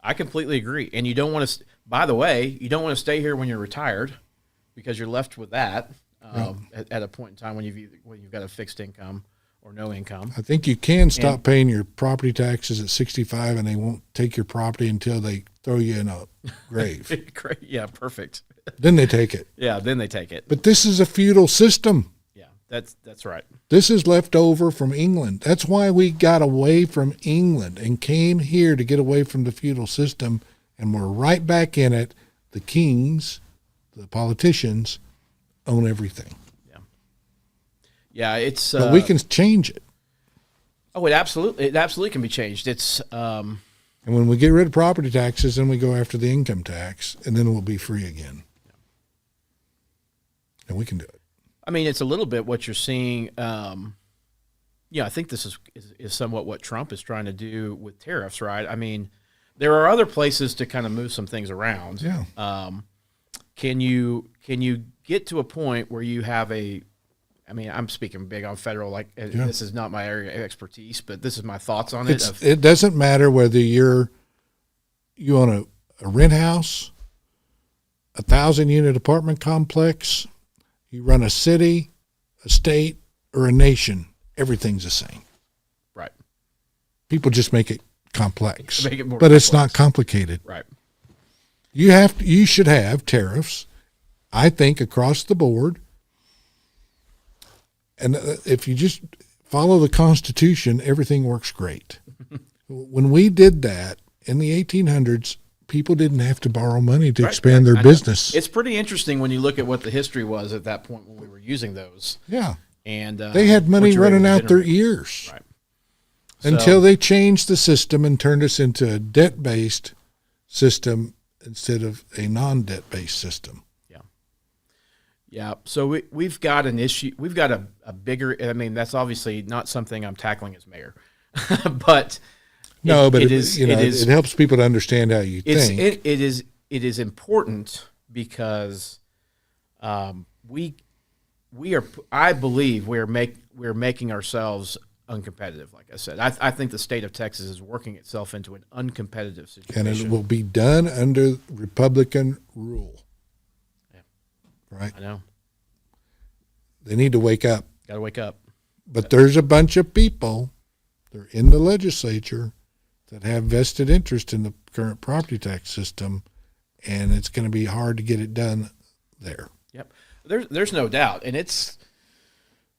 I completely agree. And you don't want to, by the way, you don't want to stay here when you're retired, because you're left with that at a point in time when you've got a fixed income or no income.
I think you can stop paying your property taxes at 65, and they won't take your property until they throw you in a grave.
Yeah, perfect.
Then they take it.
Yeah, then they take it.
But this is a feudal system.
Yeah, that's right.
This is left over from England. That's why we got away from England and came here to get away from the feudal system, and we're right back in it. The kings, the politicians, own everything.
Yeah, it's.
But we can change it.
Oh, it absolutely can be changed. It's.
And when we get rid of property taxes, then we go after the income tax, and then we'll be free again. And we can do it.
I mean, it's a little bit what you're seeing. I think this is somewhat what Trump is trying to do with tariffs, right? I mean, there are other places to kind of move some things around.
Yeah.
Can you get to a point where you have I'm speaking big on federal, this is not my area of expertise, but this is my thoughts on it.
It doesn't matter whether you own a rent house, 1,000-unit apartment complex, you run a city, a state, or a nation, everything's the same.
Right.
People just make it complex.
Make it more
but
complex.
It's not complicated.
Right.
You should have tariffs, I think, across the board. And if you just follow the Constitution, everything works great. When we did that in the 1800s, people didn't have to borrow money to expand their business.
It's pretty interesting when you look at what the history was at that point when we were using those.
Yeah.
And
they had money running out their ears.
Right.
Until they changed the system and turned us into a debt-based system instead of a non-debt-based system.
Yeah. So we've got an issue. We've got a bigger, that's obviously not something I'm tackling as mayor, but
it helps people to understand how you think.
It is important because I believe we're making ourselves uncompetitive. Like I said, I think the state of Texas is working itself into an uncompetitive situation.
And it will be done under Republican rule. Right?
I know.
They need to wake up.
Got to wake up.
But there's a bunch of people, they're in the legislature, that have vested interest in the current property tax system, and it's going to be hard to get it done there.
Yep. There's no doubt. And it's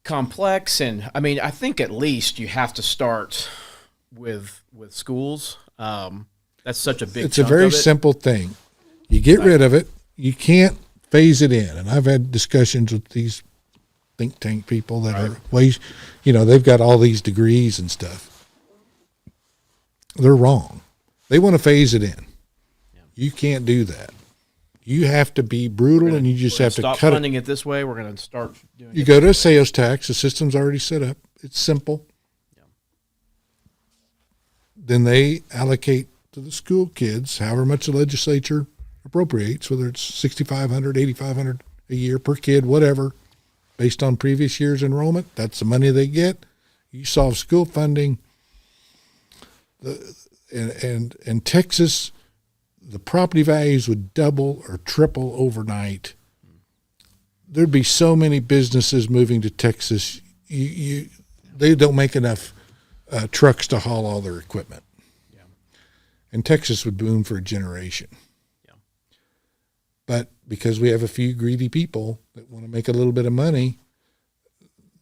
complex. And, I think at least you have to start with schools. That's such a big
It's a very simple thing. You get rid of it. You can't phase it in. And I've had discussions with these think tank people that are ways, they've got all these degrees and stuff. They're wrong. They want to phase it in. Yeah. You can't do that. You have to be brutal, and you just have to cut it.
Stop funding it this way. We're going to start doing it.
You go to a sales tax. The system's already set up. It's simple. Yeah. Then they allocate to the school kids however much the legislature appropriates, whether it's $6,500, $8,500 a year per kid, whatever, based on previous year's enrollment. That's the money they get. You solve school funding. And Texas, the property values would double or triple overnight. There'd be so many businesses moving to Texas. They don't make enough trucks to haul all their equipment.
Yeah.
And Texas would boom for a generation.
Yeah.
But because we have a few greedy people that want to make a little bit of money,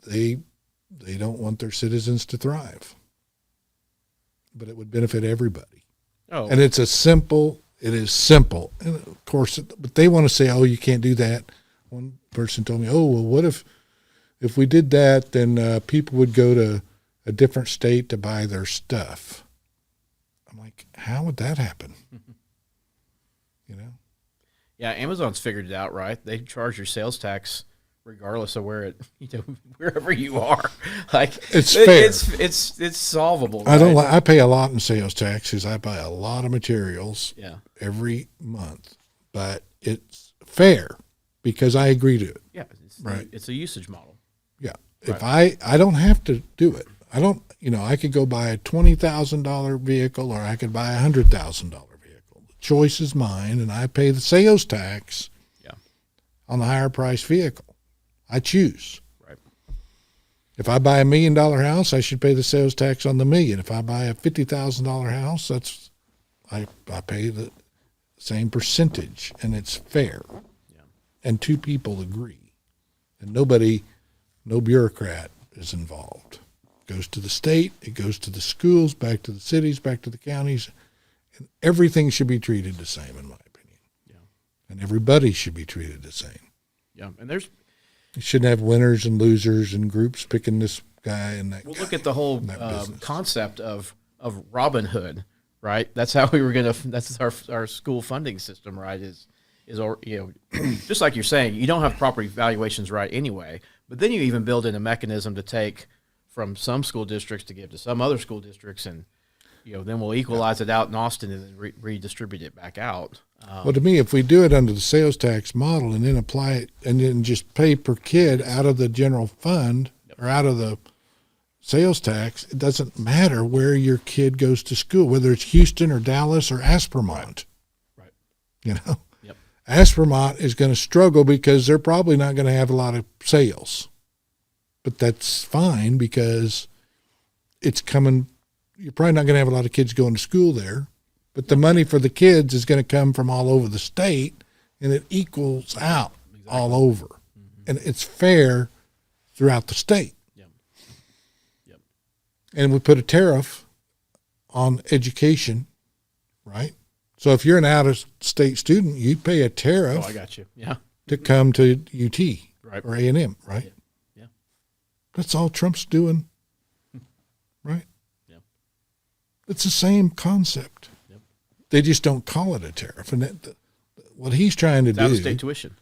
they don't want their citizens to thrive. But it would benefit everybody.
Oh.
And it is simple. And of course, but they want to say, oh, you can't do that. One person told me, oh, well, what if we did that, then people would go to a different state to buy their stuff. I'm like, how would that happen? You know?
Yeah, Amazon's figured it out, right? They charge your sales tax regardless of wherever you are. Like
it's fair.
It's solvable.
Right?
Right?
I pay a lot in sales taxes. I buy a lot of materials every month, but it's fair because I agree to it.
Yeah,
right.
It's a usage model.
Yeah.
Right.
If I don't have to do it, I could go buy a $20,000 vehicle or I could buy a $100,000 vehicle. The choice is mine, and I pay the sales tax on the higher price vehicle. I choose.
Right.
If I buy $1 million house, I should pay the sales tax on the million. If I buy a $50,000 house, I pay the same percentage, and it's fair.
Yeah.
And two people agree, and no bureaucrat is involved. It goes to the state, it goes to the schools, back to the cities, back to the counties, and everything should be treated the same, in my opinion.
Yeah.
And everybody should be treated the same.
Yeah, and
you shouldn't have winners and losers and groups picking this guy and that.
We'll look at the whole concept of Robin Hood, right? That's how we were going to. That's our school funding system, right? Is just like you're saying, you don't have property valuations right anyway. But then you even build in a mechanism to take from some school districts to give to some other school districts, and then we'll equalize it out in Austin and then redistribute it back out.
Well, to me, if we do it under the sales tax model and then apply it and then just pay per kid out of the general fund or out of the sales tax, it doesn't matter where your kid goes to school, whether it's Houston or Dallas or Aspermont.
Right.
Yep.
Aspermont
is going to struggle because they're probably not going to have a lot of sales. But that's fine because it's coming. You're probably not going to have a lot of kids going to school there. But the money for the kids is going to come from all over the state, and it equals out all over. Mm-hmm. And it's fair throughout the state.
Yep.
And we put a tariff on education, right? So if you're an out-of-state student, you pay a tariff.
Oh, I got you. Yeah.
To come to UT
right.
or A&M, right?
Yeah.
That's all Trump's doing, right?
Yeah.
It's the same concept. They just don't call it a tariff. And what he's trying to do.
Out-of-state tuition.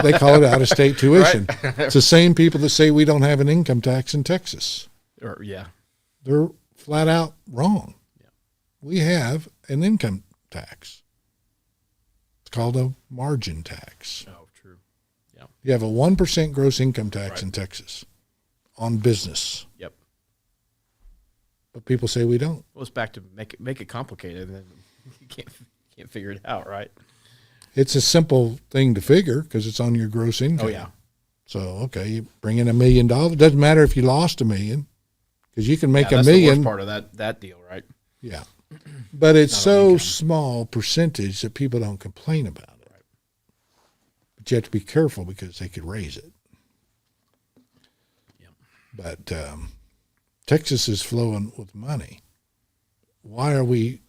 They call it out-of-state tuition.
Right.
It's the same people that say we don't have an income tax in Texas. They're flat out wrong.
Yeah.
We have an income tax. It's called a margin tax.
Oh, true. Yeah.
You have a 1% gross income tax in Texas on business.
Yep.
But people say we don't.
Well, it's back to make it complicated, and then you can't figure it out, right?
It's a simple thing to figure because it's on your gross income.
Oh yeah.
So okay, you bring in $1 million. It doesn't matter if you lost $1 million because you can make $1 million.
That's the worst part of that deal, right?
Yeah, but it's so small percentage that people don't complain about it. Right. But you have to be careful because they could raise it.
Yeah.
But Texas is flowing with money. Why are we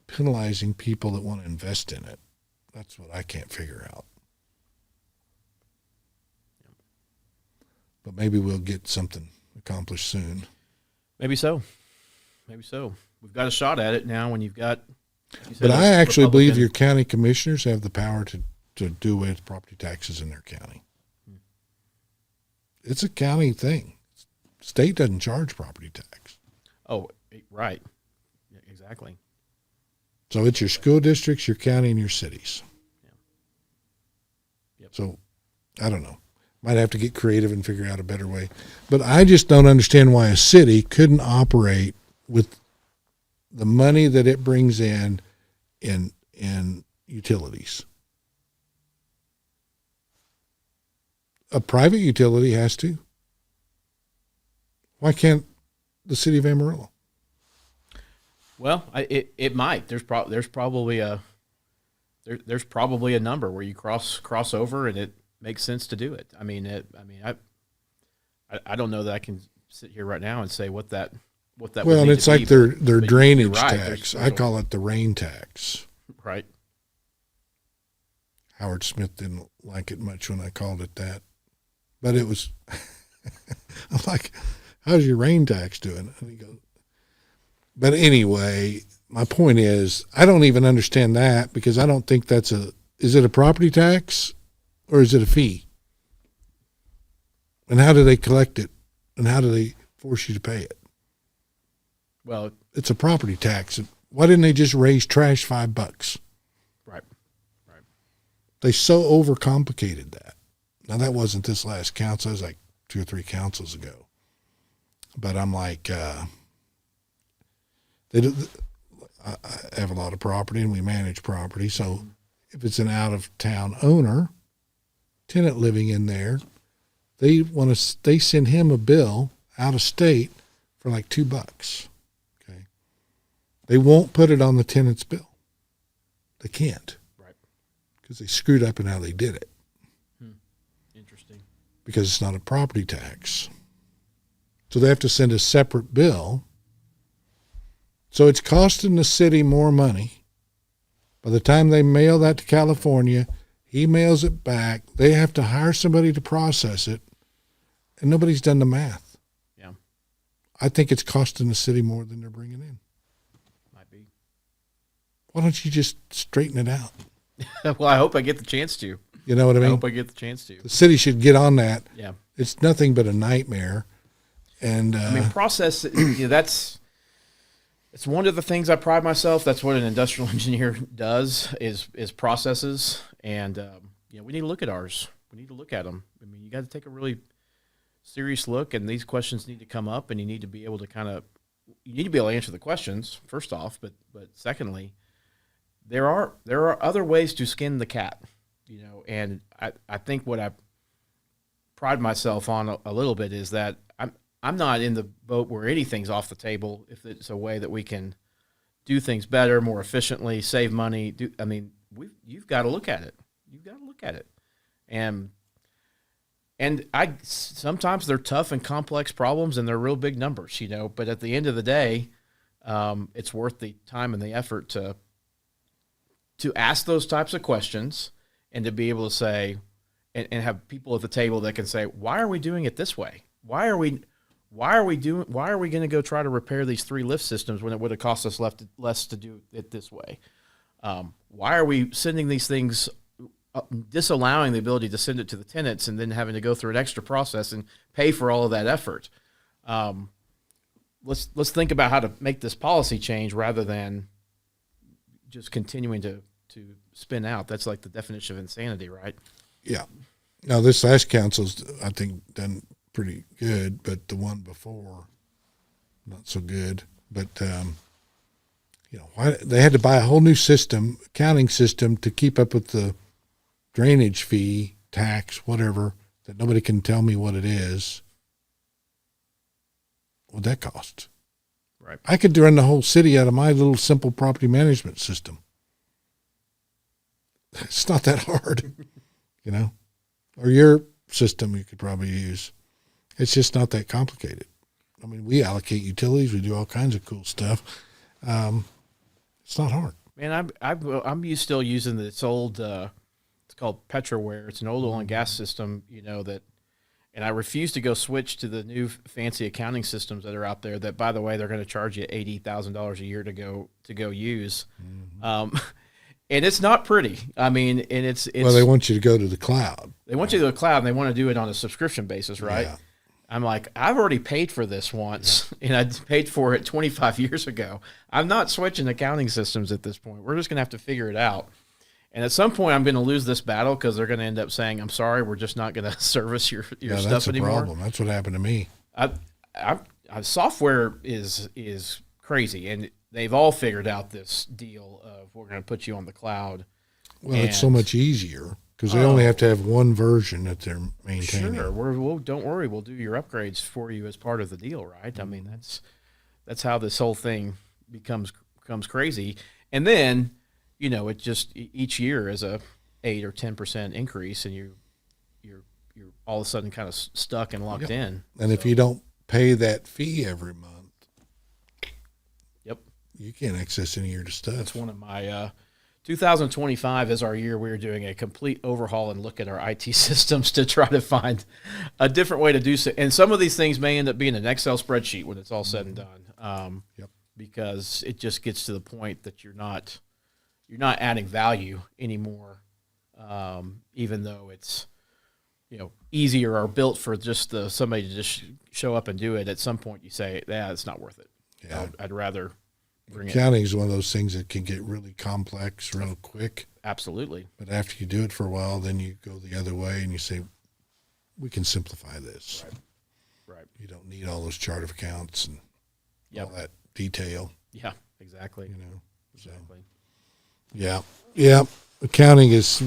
penalizing people that want to invest in it? That's what I can't figure out. But maybe we'll get something accomplished soon.
Maybe so. We've got a shot at it now when you've got.
But I actually believe your county commissioners have the power to do away with property taxes in their county. It's a county thing. State doesn't charge property tax.
Oh, right. Yeah, exactly.
So it's your school districts, your county, and your cities.
Yeah. Yep.
So I don't know. Might have to get creative and figure out a better way. But I just don't understand why a city couldn't operate with the money that it brings in utilities. A private utility has to. Why can't the city of Amarillo?
Well, it might. There's probably a number where you cross over and it makes sense to do it. I don't know that I can sit here right now and say what that
Well,
would
and
need
it's
to
like
be,
their
but
drainage
you're right.
tax. I call it the rain tax.
Right.
Howard Smith didn't like it much when I called it that, but it was. I'm like, "How's your rain tax doing?" And he goes, but anyway, my point is, I don't even understand that because I don't think that's is it a property tax or is it a fee? And how do they collect it? And how do they force you to pay it?
Well,
it's a property tax. Why didn't they just raise trash $5?
Right.
They so overcomplicated that. Now that wasn't this last council. It was like 2 or 3 councils ago. But I'm like, I have a lot of property and we manage property. So if it's an out of town owner, tenant living in there, they send him a bill out of state for like $2. Okay. They won't put it on the tenant's bill. They can't.
Right.
Because they screwed up in how they did it.
Interesting.
Because it's not a property tax. So they have to send a separate bill. So it's costing the city more money. By the time they mail that to California, he mails it back. They have to hire somebody to process it. And nobody's done the math.
Yeah.
I think it's costing the city more than they're bringing in.
Might be.
Why don't you just straighten it out?
Well, I hope I get the chance to.
You know what I mean?
I hope I get the chance to.
The city should get on that.
Yeah.
It's nothing but a nightmare. And
process, it's one of the things I pride myself. That's what an industrial engineer does is processes. And, we need to look at ours. We need to look at them. I mean, you got to take a really serious look, and these questions need to come up, and you need to be able to answer the questions first off, but secondly, there are other ways to skin the cat, and I think what I pride myself on a little bit is that I'm not in the boat where anything's off the table if it's a way that we can do things better, more efficiently, save money. You've got to look at it. You've got to look at it, and sometimes they're tough and complex problems, and they're real big numbers, But at the end of the day, it's worth the time and the effort to ask those types of questions and to be able to say, and have people at the table that can say, why are we doing it this way? Why are we going to go try to repair these 3 lift systems when it would have cost us less to do it this way? Why are we sending these things, disallowing the ability to send it to the tenants and then having to go through an extra process and pay for all of that effort? Let's think about how to make this policy change rather than just continuing to spin out. That's like the definition of insanity, right?
Yeah. Now this last council's, I think, done pretty good, but the one before, not so good. But why they had to buy a whole new accounting system to keep up with the drainage fee, tax, whatever, that nobody can tell me what it is. What'd that cost?
Right.
I could run the whole city out of my little simple property management system. It's not that hard, or your system you could probably use. It's just not that complicated. I mean, we allocate utilities. We do all kinds of cool stuff. It's not hard.
Man, I'm still using this old, it's called Petroware. It's an old oil and gas system, and I refuse to go switch to the new fancy accounting systems that are out there that, by the way, they're going to charge you $80,000 a year to go use. Mm-hmm. And it's not pretty. I mean, and it's
well, they want you to go to the cloud.
They want you to the cloud, and they want to do it on a subscription basis, right? Yeah. I'm like, I've already paid for this once, and I paid for it 25 years ago. I'm not switching accounting systems at this point. We're just going to have to figure it out. And at some point, I'm going to lose this battle because they're going to end up saying, "I'm sorry, we're just not going to service your stuff anymore."
That's a problem. That's what happened to me.
Software is crazy, and they've all figured out this deal of we're going to put you on the cloud.
Well, it's so much easier because they only have to have one version that they're maintaining.
Sure, don't worry, we'll do your upgrades for you as part of the deal, right? I mean, that's how this whole thing becomes crazy. And then, it just each year is a 8 or 10% increase, and you're all of a sudden kind of stuck and locked in.
And if you don't pay that fee every month,
yep,
you can't access any of your stuff.
That's one of my 2025 is our year. We're doing a complete overhaul and look at our IT systems to try to find a different way to do so. And some of these things may end up being an Excel spreadsheet when it's all said and done. Because it just gets to the point that you're not adding value anymore, even though it's easier or built for just somebody to just show up and do it. At some point, you say, "Yeah, it's not worth it.
Yeah,
I'd rather bring
accounting is one of those things that can get really complex real quick.
Absolutely.
But after you do it for a while, then you go the other way and you say, "We can simplify this."
Right.
You don't need all those chart of accounts and all that detail.
Yeah, exactly.
Exactly. Yeah. Accounting is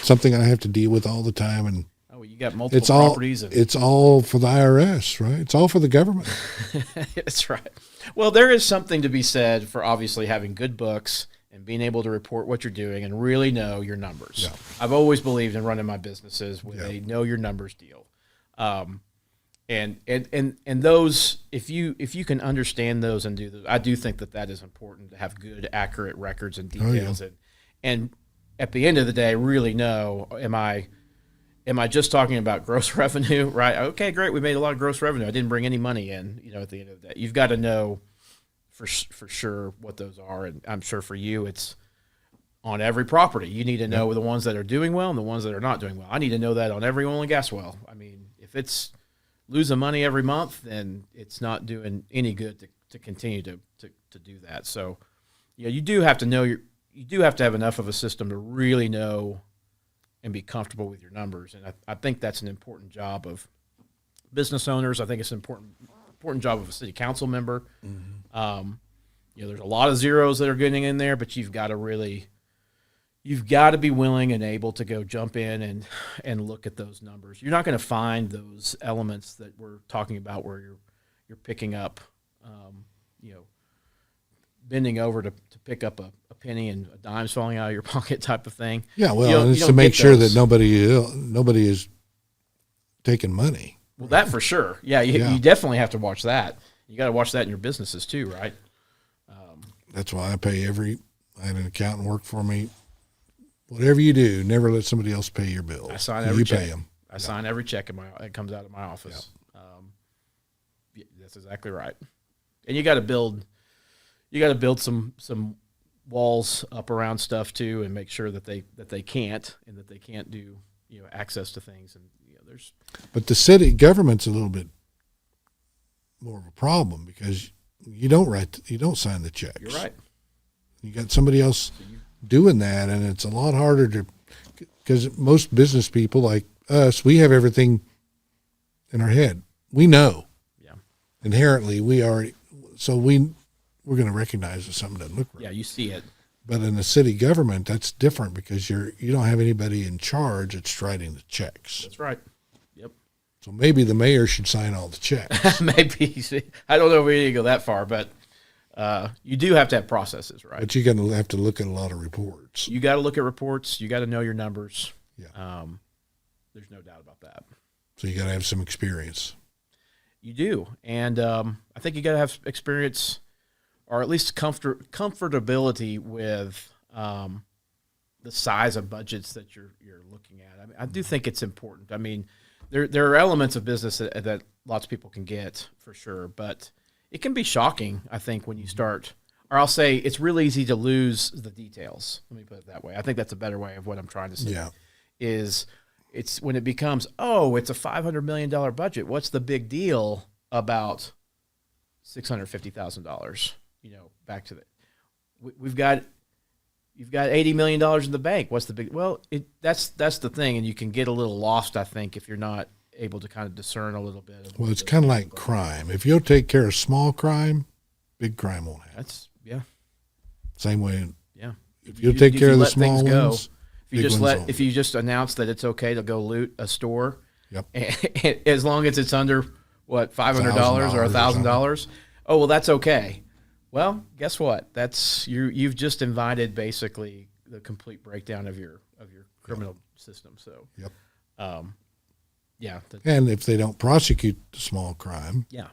something I have to deal with all the time, and
you got multiple properties.
It's all for the IRS, right? It's all for the government.
That's right. Well, there is something to be said for obviously having good books and being able to report what you're doing and really know your numbers.
Yeah.
I've always believed in running my businesses with a know your numbers deal. And those, if you can understand those and do those, I do think that is important to have good, accurate records and details. And at the end of the day, really know, am I just talking about gross revenue, right? Okay, great. We made a lot of gross revenue. I didn't bring any money in, at the end of the day. You've got to know for sure what those are. And I'm sure for you, it's on every property. You need to know the ones that are doing well and the ones that are not doing well. I need to know that on every oil and gas well. I mean, if it's losing money every month, then it's not doing any good to continue to do that. So, you do have to know you do have to have enough of a system to really know and be comfortable with your numbers. And I think that's an important job of business owners. I think it's an important job of a city council member. Mm-hmm. There's a lot of zeros that are getting in there, but you've got to be willing and able to go jump in and look at those numbers. You're not going to find those elements that we're talking about where you're picking up, bending over to pick up a penny and a dime's falling out of your pocket type of thing.
Yeah, well, it's to make sure that nobody is taking money.
Well, that for sure. Yeah, you definitely have to watch that. You got to watch that in your businesses too, right?
That's why I had an accountant work for me. Whatever you do, never let somebody else pay your bills.
I sign every check.
Pay them.
I sign every check that comes out of my office. That's exactly right. And you got to build some walls up around stuff too, and make sure that they can't do access to things. And there's. But
the city government's a little bit more of a problem because you don't sign the checks.
You're right.
You got somebody else doing that, and it's a lot harder because most business people like us, we have everything in our head. We know. Yeah. Inherently, we're going to recognize if something doesn't look right.
Yeah, you see it.
But in the city government, that's different because you don't have anybody in charge that's writing the checks.
That's right. Yep.
So maybe the mayor should sign all the checks.
Maybe. I don't know if we need to go that far, but you do have to have processes, right?
But you're going to have to look at a lot of reports.
You got to look at reports. You got to know your numbers.
Yeah.
There's no doubt about that.
So you got to have some experience.
You do. And I think you got to have experience or at least comfortability with the size of budgets that you're looking at. I mean, I do think it's important. I mean, there are elements of business that lots of people can get for sure, but it can be shocking, I think, when you start, or I'll say it's really easy to lose the details. Let me put it that way. I think that's a better way of what I'm trying to say.
Yeah.
Is it's when it becomes, it's a $500 million budget. What's the big deal about $650,000? Back to you've got $80 million in the bank. What's the big? Well, that's the thing, and you can get a little lost, I think, if you're not able to kind of discern a little bit.
Well, it's kind of like crime. If you'll take care of small crime, big crime won't happen. Same way.
Yeah.
If you'll take care of the small ones,
if you just announce that it's okay to go loot a store, yep. As long as it's under $500 or $1,000. oh, well, that's okay. Well, guess what? That's you've just invited basically the complete breakdown of your criminal system. So,
Yep.
Yeah.
And if they don't prosecute the small crime,
Yeah.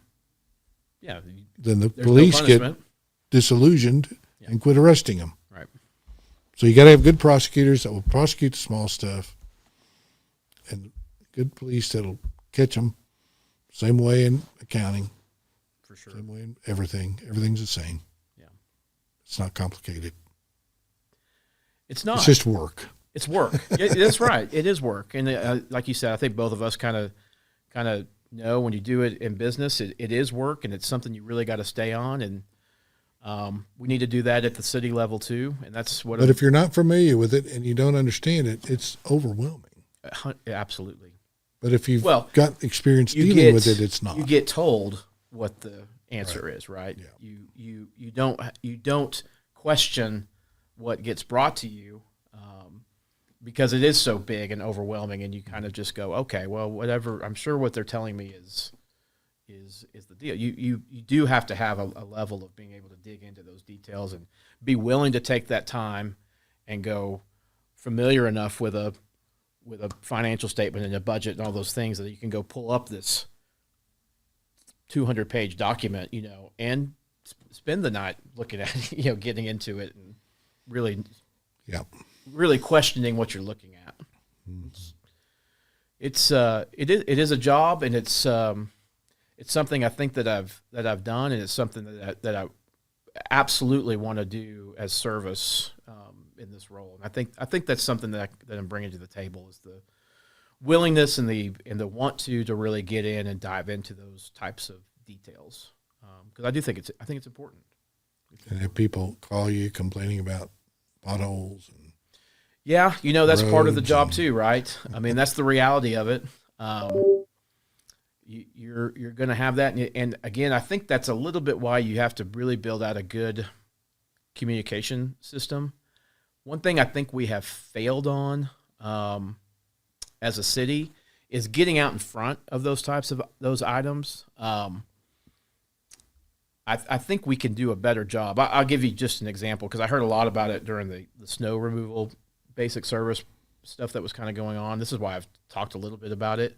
then the
There's no
police get
punishment.
disillusioned and quit arresting them.
Right.
So you got to have good prosecutors that will prosecute the small stuff, and good police that'll catch them. Same way in accounting.
For sure.
Same way in everything. Everything's the same.
Yeah.
It's not complicated.
It's not.
It's just work.
It's work. That's right. It is work. And like you said, I think both of us kind of know when you do it in business, it is work, and it's something you really got to stay on. And we need to do that at the city level too. And that's what.
But if you're not familiar with it and you don't understand it, it's overwhelming.
Absolutely.
But if you've
Well,
got experience dealing with it, it's not.
You get told what the answer is, right?
Yeah.
You don't question what gets brought to you, because it is so big and overwhelming, and you kind of just go, okay, well, whatever. I'm sure what they're telling me is the deal. You do have to have a level of being able to dig into those details and be willing to take that time and go familiar enough with a financial statement and a budget and all those things that you can go pull up this 200-page document, and spend the night looking at it, getting into it and really, really questioning what you're looking at. It is a job, and it's something I think that I've done, and it's something that I absolutely want to do as service in this role. And I think that's something that I'm bringing to the table is the willingness and the want to really get in and dive into those types of details, because I think it's important.
And if people call you complaining about potholes and
that's part of the
roads
job
and-
too, right? I mean, that's the reality of it. You're going to have that, and again, I think that's a little bit why you have to really build out a good communication system. One thing I think we have failed on as a city is getting out in front of those types of those items. I think we can do a better job. I'll give you just an example, because I heard a lot about it during the snow removal basic service stuff that was kind of going on. This is why I've talked a little bit about it.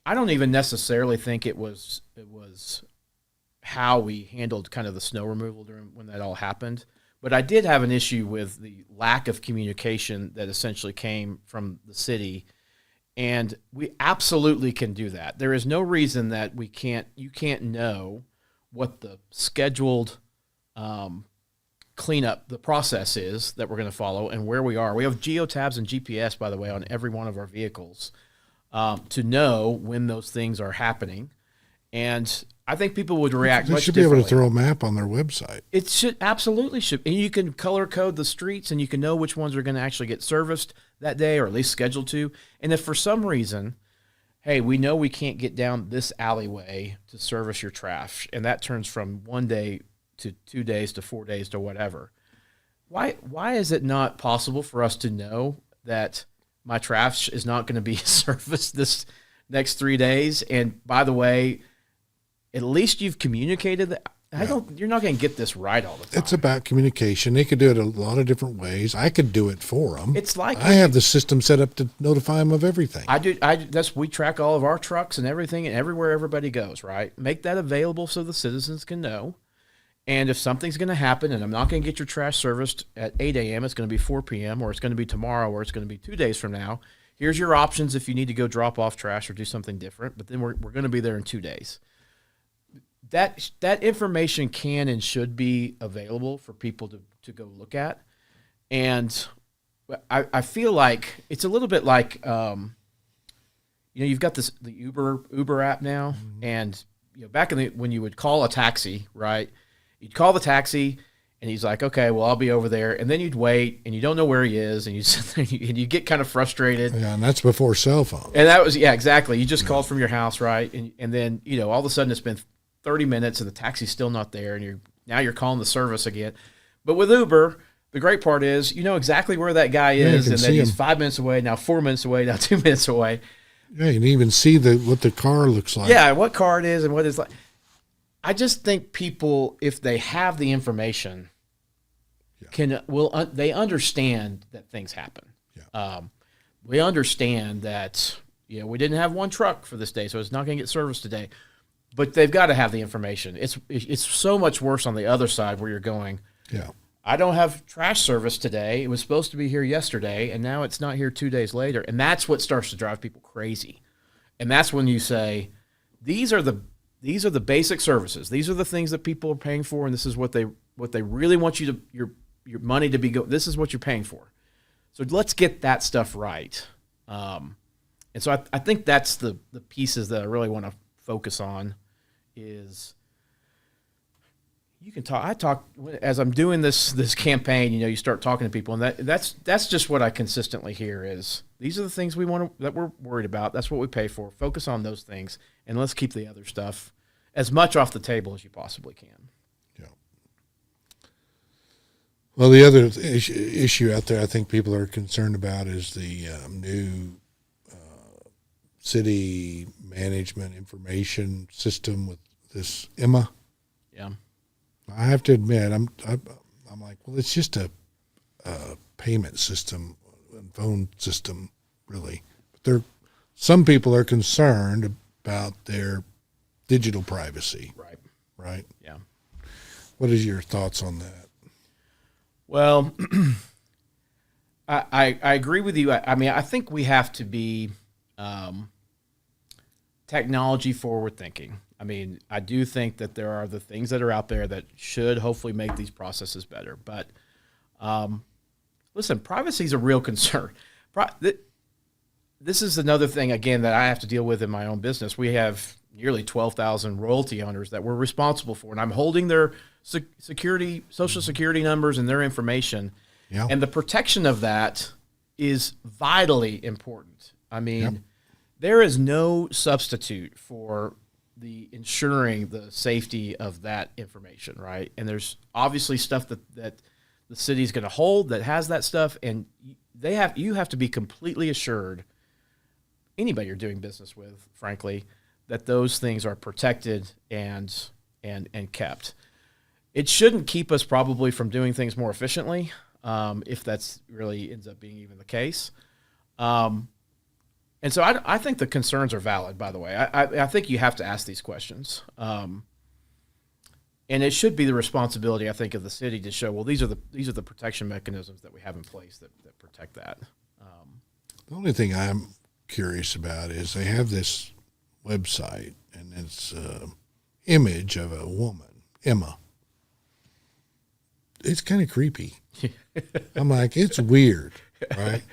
I don't even necessarily think it was how we handled kind of the snow removal during when that all happened. But I did have an issue with the lack of communication that essentially came from the city. And we absolutely can do that. There is no reason that you can't know what the scheduled cleanup, the process is that we're going to follow and where we are. We have geotabs and GPS, by the way, on every one of our vehicles to know when those things are happening. And I think people would react
They
much
should be
differently.
able to throw a map on their website.
It should absolutely should. And you can color code the streets, and you can know which ones are going to actually get serviced that day, or at least scheduled to. And if for some reason, hey, we know we can't get down this alleyway to service your trash, and that turns from 1 day to 2 days to 4 days to whatever. Why is it not possible for us to know that my trash is not going to be serviced this next 3 days? And by the way, at least you've communicated that. You're not going to get this right all the time.
It's about communication. They could do it a lot of different ways. I could do it for them.
It's like
I have the system set up to notify them of everything.
We track all of our trucks and everything and everywhere everybody goes, right? Make that available so the citizens can know. And if something's going to happen and I'm not going to get your trash serviced at 8 a.m., it's going to be 4 p.m., or it's going to be tomorrow, or it's going to be 2 days from now. Here's your options if you need to go drop off trash or do something different, but then we're going to be there in 2 days. That information can and should be available for people to go look at. And I feel like it's a little bit like, you've got the Uber app now. Mm-hmm. And, back when you would call a taxi, right? You'd call the taxi and he's like, okay, well, I'll be over there. And then you'd wait and you don't know where he is. And you sit there and you get kind of frustrated.
Yeah. And that's before cell phone.
And that was, exactly. You just called from your house, right? And then, all of a sudden it's been 30 minutes and the taxi's still not there, and you're calling the service again. But with Uber, the great part is you know exactly where that guy is, and that he's 5 minutes away, now 4 minutes away, now 2 minutes away.
Yeah, you can even see what the car looks like.
Yeah, what car it is and what it's like. I just think people, if they have the information, they understand that things happen.
Yeah.
We understand that we didn't have one truck for this day, so it's not going to get service today. But they've got to have the information. It's so much worse on the other side where you're going.
Yeah.
I don't have trash service today. It was supposed to be here yesterday, and now it's not here 2 days later. And that's what starts to drive people crazy. And that's when you say, these are the basic services. These are the things that people are paying for, and this is what they really want you to your money to be. This is what you're paying for. So let's get that stuff right. And so I think that's the pieces that I really want to focus on. Is you can talk. I talk as I'm doing this campaign. You start talking to people, and that's just what I consistently hear is these are the things that we're worried about. That's what we pay for. Focus on those things, and let's keep the other stuff as much off the table as you possibly can.
Yeah. Well, the other issue out there I think people are concerned about is the new city management information system with this Emma.
Yeah.
I have to admit, I'm like, well, it's just a payment system, and phone system, really. But some people are concerned about their digital privacy.
Right.
Right.
Yeah.
What is your thoughts on that?
Well, I agree with you. I mean, I think we have to be technology forward thinking. I mean, I do think that there are the things that are out there that should hopefully make these processes better. But listen, privacy is a real concern. This is another thing, again, that I have to deal with in my own business. We have nearly 12,000 royalty owners that we're responsible for, and I'm holding their social security numbers and their information.
Yeah.
And the protection of that is vitally important. I mean, there is no substitute for the ensuring the safety of that information, right? And there's obviously stuff that the city's going to hold that has that stuff, and you have to be completely assured, anybody you're doing business with, frankly, that those things are protected and kept. It shouldn't keep us probably from doing things more efficiently, if that's really ends up being even the case. And so I think the concerns are valid, by the way. I think you have to ask these questions. And it should be the responsibility, I think, of the city to show, well, these are the protection mechanisms that we have in place that protect that.
The only thing I'm curious about is they have this website, and it's an image of a woman, Emma. It's kind of creepy. I'm like, it's weird, right?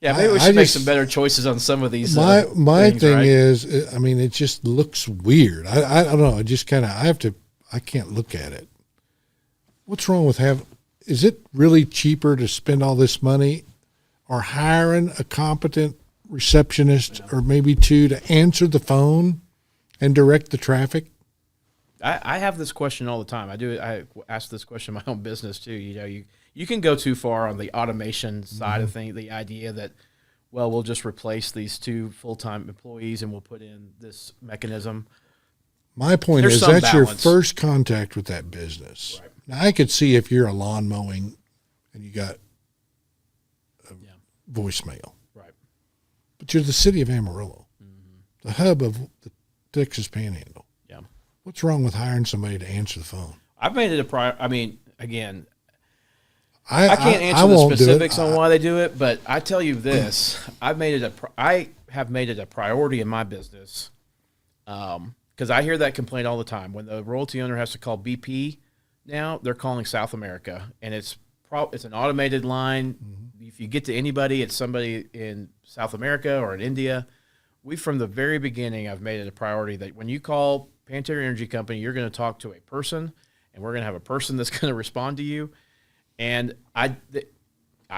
Yeah, maybe we should make some better choices on some of these.
My
things,
thing
right?
is, I mean, it just looks weird. I don't know. It just kind of, I can't look at it. What's wrong with is it really cheaper to spend all this money or hiring a competent receptionist or maybe two to answer the phone and direct the traffic?
I have this question all the time. I ask this question in my own business too. You can go too far on the automation side of things, the idea that, well, we'll just replace these 2 full-time employees and we'll put in this mechanism.
My point is that's your first contact with that business. Right. Now, I could see if you're a lawn mowing and you got a voicemail. Right. But you're the city of Amarillo, the hub of the Texas Panhandle. Yeah. What's wrong with hiring somebody to answer the phone?
I've made it a prior. I mean, again, I can't answer the specifics on why they do it, but I tell you this: I have made it a priority in my business, because I hear that complaint all the time. When the royalty owner has to call BP, now they're calling South America, and it's an automated line. Mm-hmm. If you get to anybody, it's somebody in South America or in India. From the very beginning, I've made it a priority that when you call Pantera Energy Company, you're going to talk to a person, and we're going to have a person that's going to respond to you. And I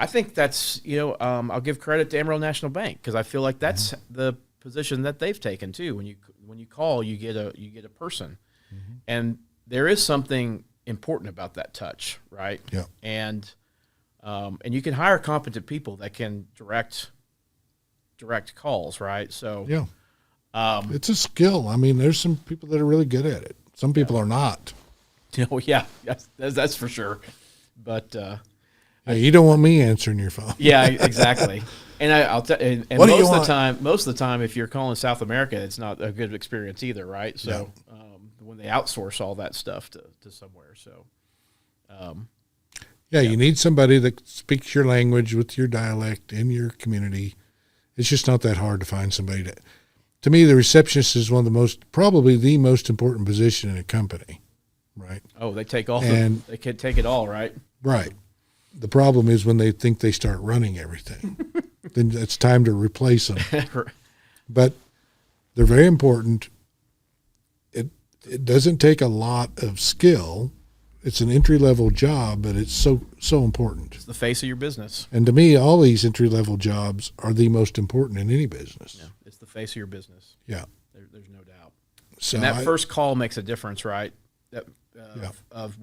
think that's, I'll give credit to Amarillo National Bank, because I feel like that's the position that they've taken too. When you call, you get a person, and there is something important about that touch, right?
Yeah.
And you can hire competent people that can direct calls, right? So
yeah, it's a skill. I mean, there's some people that are really good at it. Some people are not.
Oh yeah, that's for sure. But
You don't want me answering your phone.
yeah, exactly. And I'll tell and
What do you
most of the time, if you're calling South America, it's not a good experience either, right? So when they outsource all that stuff to somewhere, so
you need somebody that speaks your language with your dialect in your community. It's just not that hard to find somebody to me, the receptionist is one of probably the most important position in a company, right?
Oh, they take all they can take it all, right?
Right. The problem is when they think they start running everything, then it's time to replace them. But they're very important. It doesn't take a lot of skill. It's an entry-level job, but it's so important.
It's the face of your business.
And to me, all these entry-level jobs are the most important in any business.
Yeah, it's the face of your business.
Yeah.
There's no doubt.
So
and that first call makes a difference, right? Of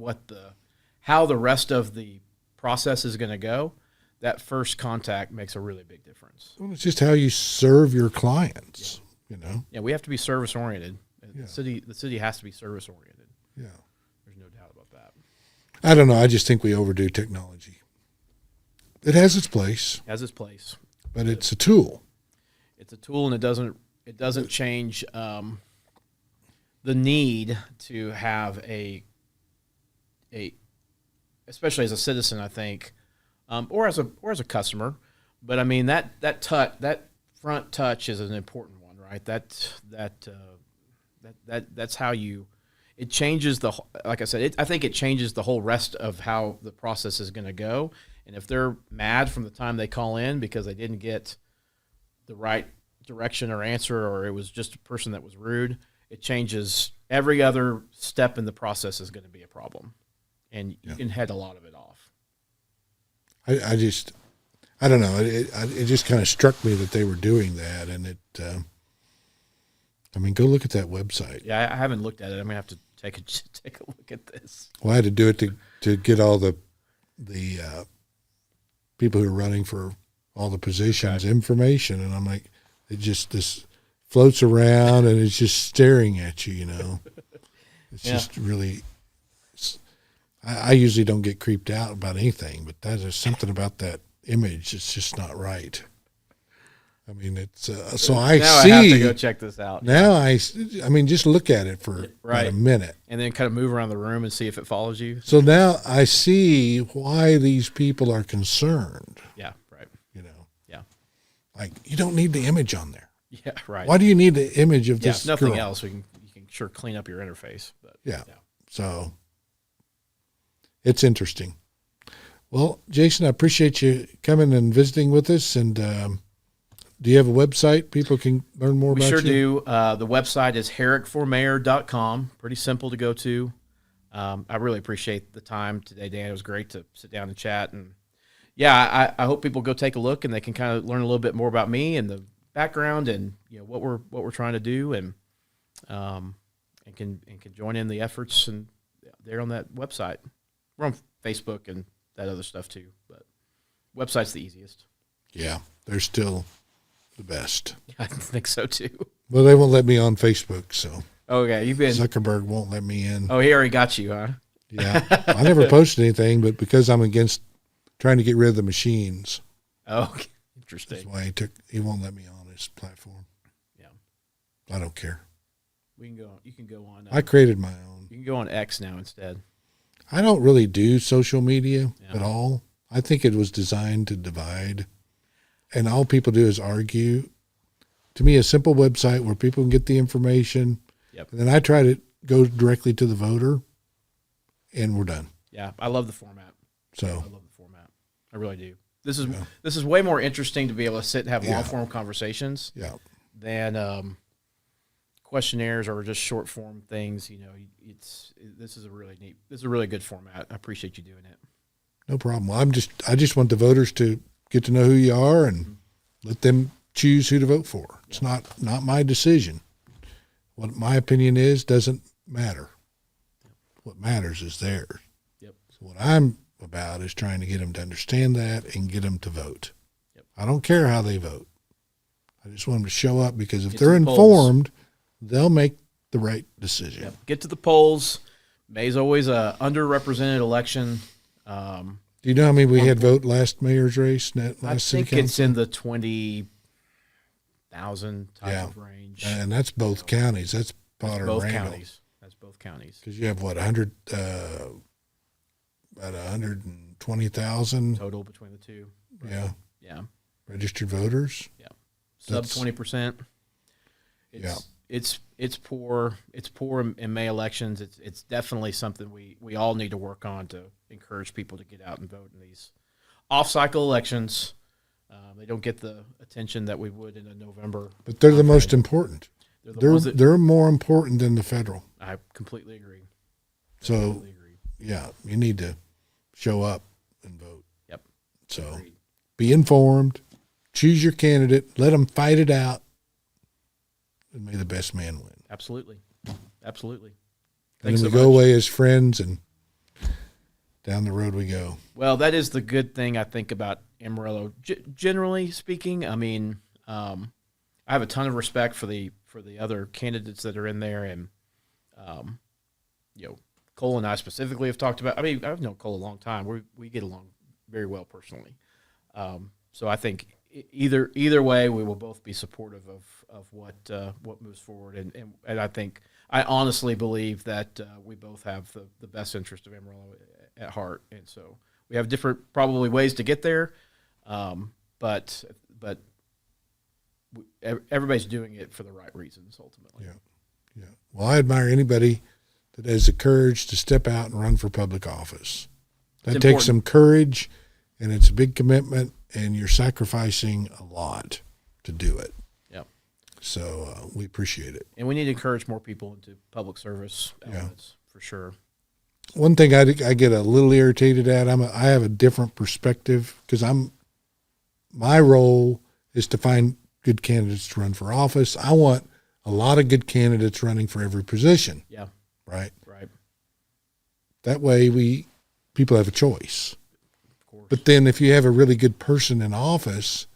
how the rest of the process is going to go. That first contact makes a really big difference.
Well, it's just how you serve your clients,
Yeah, we have to be service-oriented. The city has to be service-oriented.
Yeah.
There's no doubt about that.
I don't know. I just think we overdo technology. It has its place. But it's a tool.
It's a tool, and it doesn't change the need to have a especially as a citizen, I think, or as a customer. But I mean that front touch is an important one, right? That's how it changes like I said, I think it changes the whole rest of how the process is going to go. And if they're mad from the time they call in because they didn't get the right direction or answer, or it was just a person that was rude, it changes every other step in the process is going to be a problem. And you can head a lot of it off.
I don't know. It just kind of struck me that they were doing that, and go look at that website.
Yeah, I haven't looked at it. I'm gonna have to take a look at this.
Well, I had to do it to get all the people who are running for all the positions information, and I'm like, this floats around and it's just staring at you. It's just really. I usually don't get creeped out about anything, but there's something about that image. It's just not right. I mean, it's so I
now
see.
I have to go check this out.
Now just look at it for about a minute,
and then kind of move around the room and see if it follows you.
So now I see why these people are concerned.
Yeah, right. Yeah,
like you don't need the image on there.
Yeah, right.
Why do you need the image of this?
Nothing
girl?
else. You can sure clean up your interface, but
yeah. So. It's interesting. Well, Jason, I appreciate you coming and visiting with us. And do you have a website people can learn more about you?
We sure do. The website is herrickformayor.com. Pretty simple to go to. I really appreciate the time today, Dan. It was great to sit down and chat. And, I hope people go take a look and they can kind of learn a little bit more about me and the background and what we're trying to do and can join in the efforts and there on that website. We're on Facebook and that other stuff too, but website's the easiest.
Yeah, they're still the best.
I think so too.
Well, they won't let me on Facebook, so.
Okay,
Zuckerberg won't let me in.
Oh, he already got you, huh?
Yeah, I never posted anything, but because I'm against trying to get rid of the machines.
Oh, okay. Interesting.
That's why he won't let me on his platform.
Yeah,
I don't care.
You can go on.
I created my own.
You can go on X now instead.
I don't really do social media at all. I think it was designed to divide, and all people do is argue. To me, a simple website where people can get the information, and then I try to go directly to the voter, and we're done.
Yeah, I love the format.
So
I love the format. I really do. This is way more interesting to be able to sit and have long form conversations.
Yeah.
Than questionnaires or just short form things. This is a really good format. I appreciate you doing it.
No problem. I just want the voters to get to know who you are and let them choose who to vote for. It's not my decision. What my opinion is doesn't matter. What matters is theirs.
Yep.
So what I'm about is trying to get them to understand that and get them to vote.
Yep.
I don't care how they vote. I just want them to show up because if they're informed, they'll make the right decision.
Yep. Get to the polls. May's always a underrepresented election.
Do you know how many we had vote last mayor's race?
I think it's in the 20,000 type of range.
And that's both counties. That's Potter and Randall.
Counties. That's both counties.
Because you have, what, 100, about 120,000?
Total between the two. Right?
Yeah.
Yeah.
Registered voters?
Yeah. Sub 20%. It's poor. It's poor in May elections. It's definitely something we all need to work on to encourage people to get out and vote in these off-cycle elections. They don't get the attention that we would in a November.
But they're the most important.
They're
more important than the federal.
I completely agree.
So, yeah, you need to show up and vote.
Yep.
So,
Agreed.
Be informed. Choose your candidate. Let them fight it out. And may the best man win.
Absolutely. Absolutely.
And then we
so
go
much.
away as friends, and down the road we go.
Well, that is the good thing I think about Amarillo. Generally speaking, I mean, I have a ton of respect for the other candidates that are in there, and Cole and I specifically have talked about. I mean, I've known Cole a long time. We get along very well personally. So I think either way, we will both be supportive of what moves forward, and I honestly believe that we both have the best interest of Amarillo at heart, and so we have different probably ways to get there, but everybody's doing it for the right reasons ultimately.
Yeah. Well, I admire anybody that has the courage to step out and run for public office. That takes some courage, and it's a big commitment, and you're sacrificing a lot to do it.
Yeah.
So we appreciate it.
And we need to encourage more people into public service elements for sure.
One thing I get a little irritated at, I have a different perspective because my role is to find good candidates to run for office. I want a lot of good candidates running for every position.
Yeah.
Right.
Right.
That way people have a choice.
Of course.
But then if you have a really good person in office,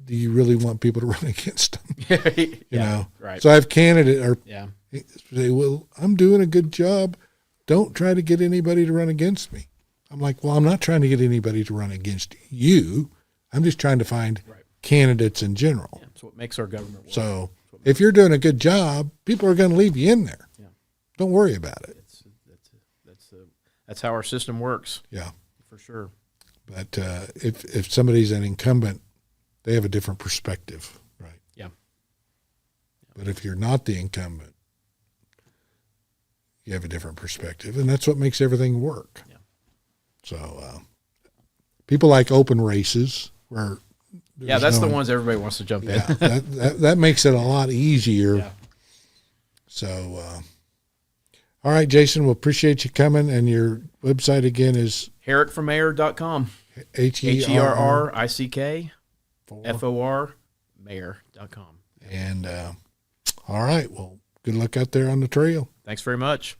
do you really want people to run against them? You know?
Right.
So I have candidates say, well, I'm doing a good job. Don't try to get anybody to run against me. I'm like, well, I'm not trying to get anybody to run against you. I'm just trying to find candidates in general.
Yeah, so what makes our government work.
So if you're doing a good job, people are going to leave you in there.
Yeah.
Don't worry about it.
That's how our system works.
Yeah.
For sure.
But if somebody's an incumbent, they have a different perspective, right?
Yeah.
But if you're not the incumbent, you have a different perspective, and that's what makes everything work.
Yeah.
So people like open races where
that's the ones everybody wants to jump in.
that makes it a lot easier.
Yeah.
So all right, Jason, we'll appreciate you coming, and your website again is
HerrickForMayor.com. HerrickFor Mayor.com.
And all right, well, good luck out there on the trail.
Thanks very much.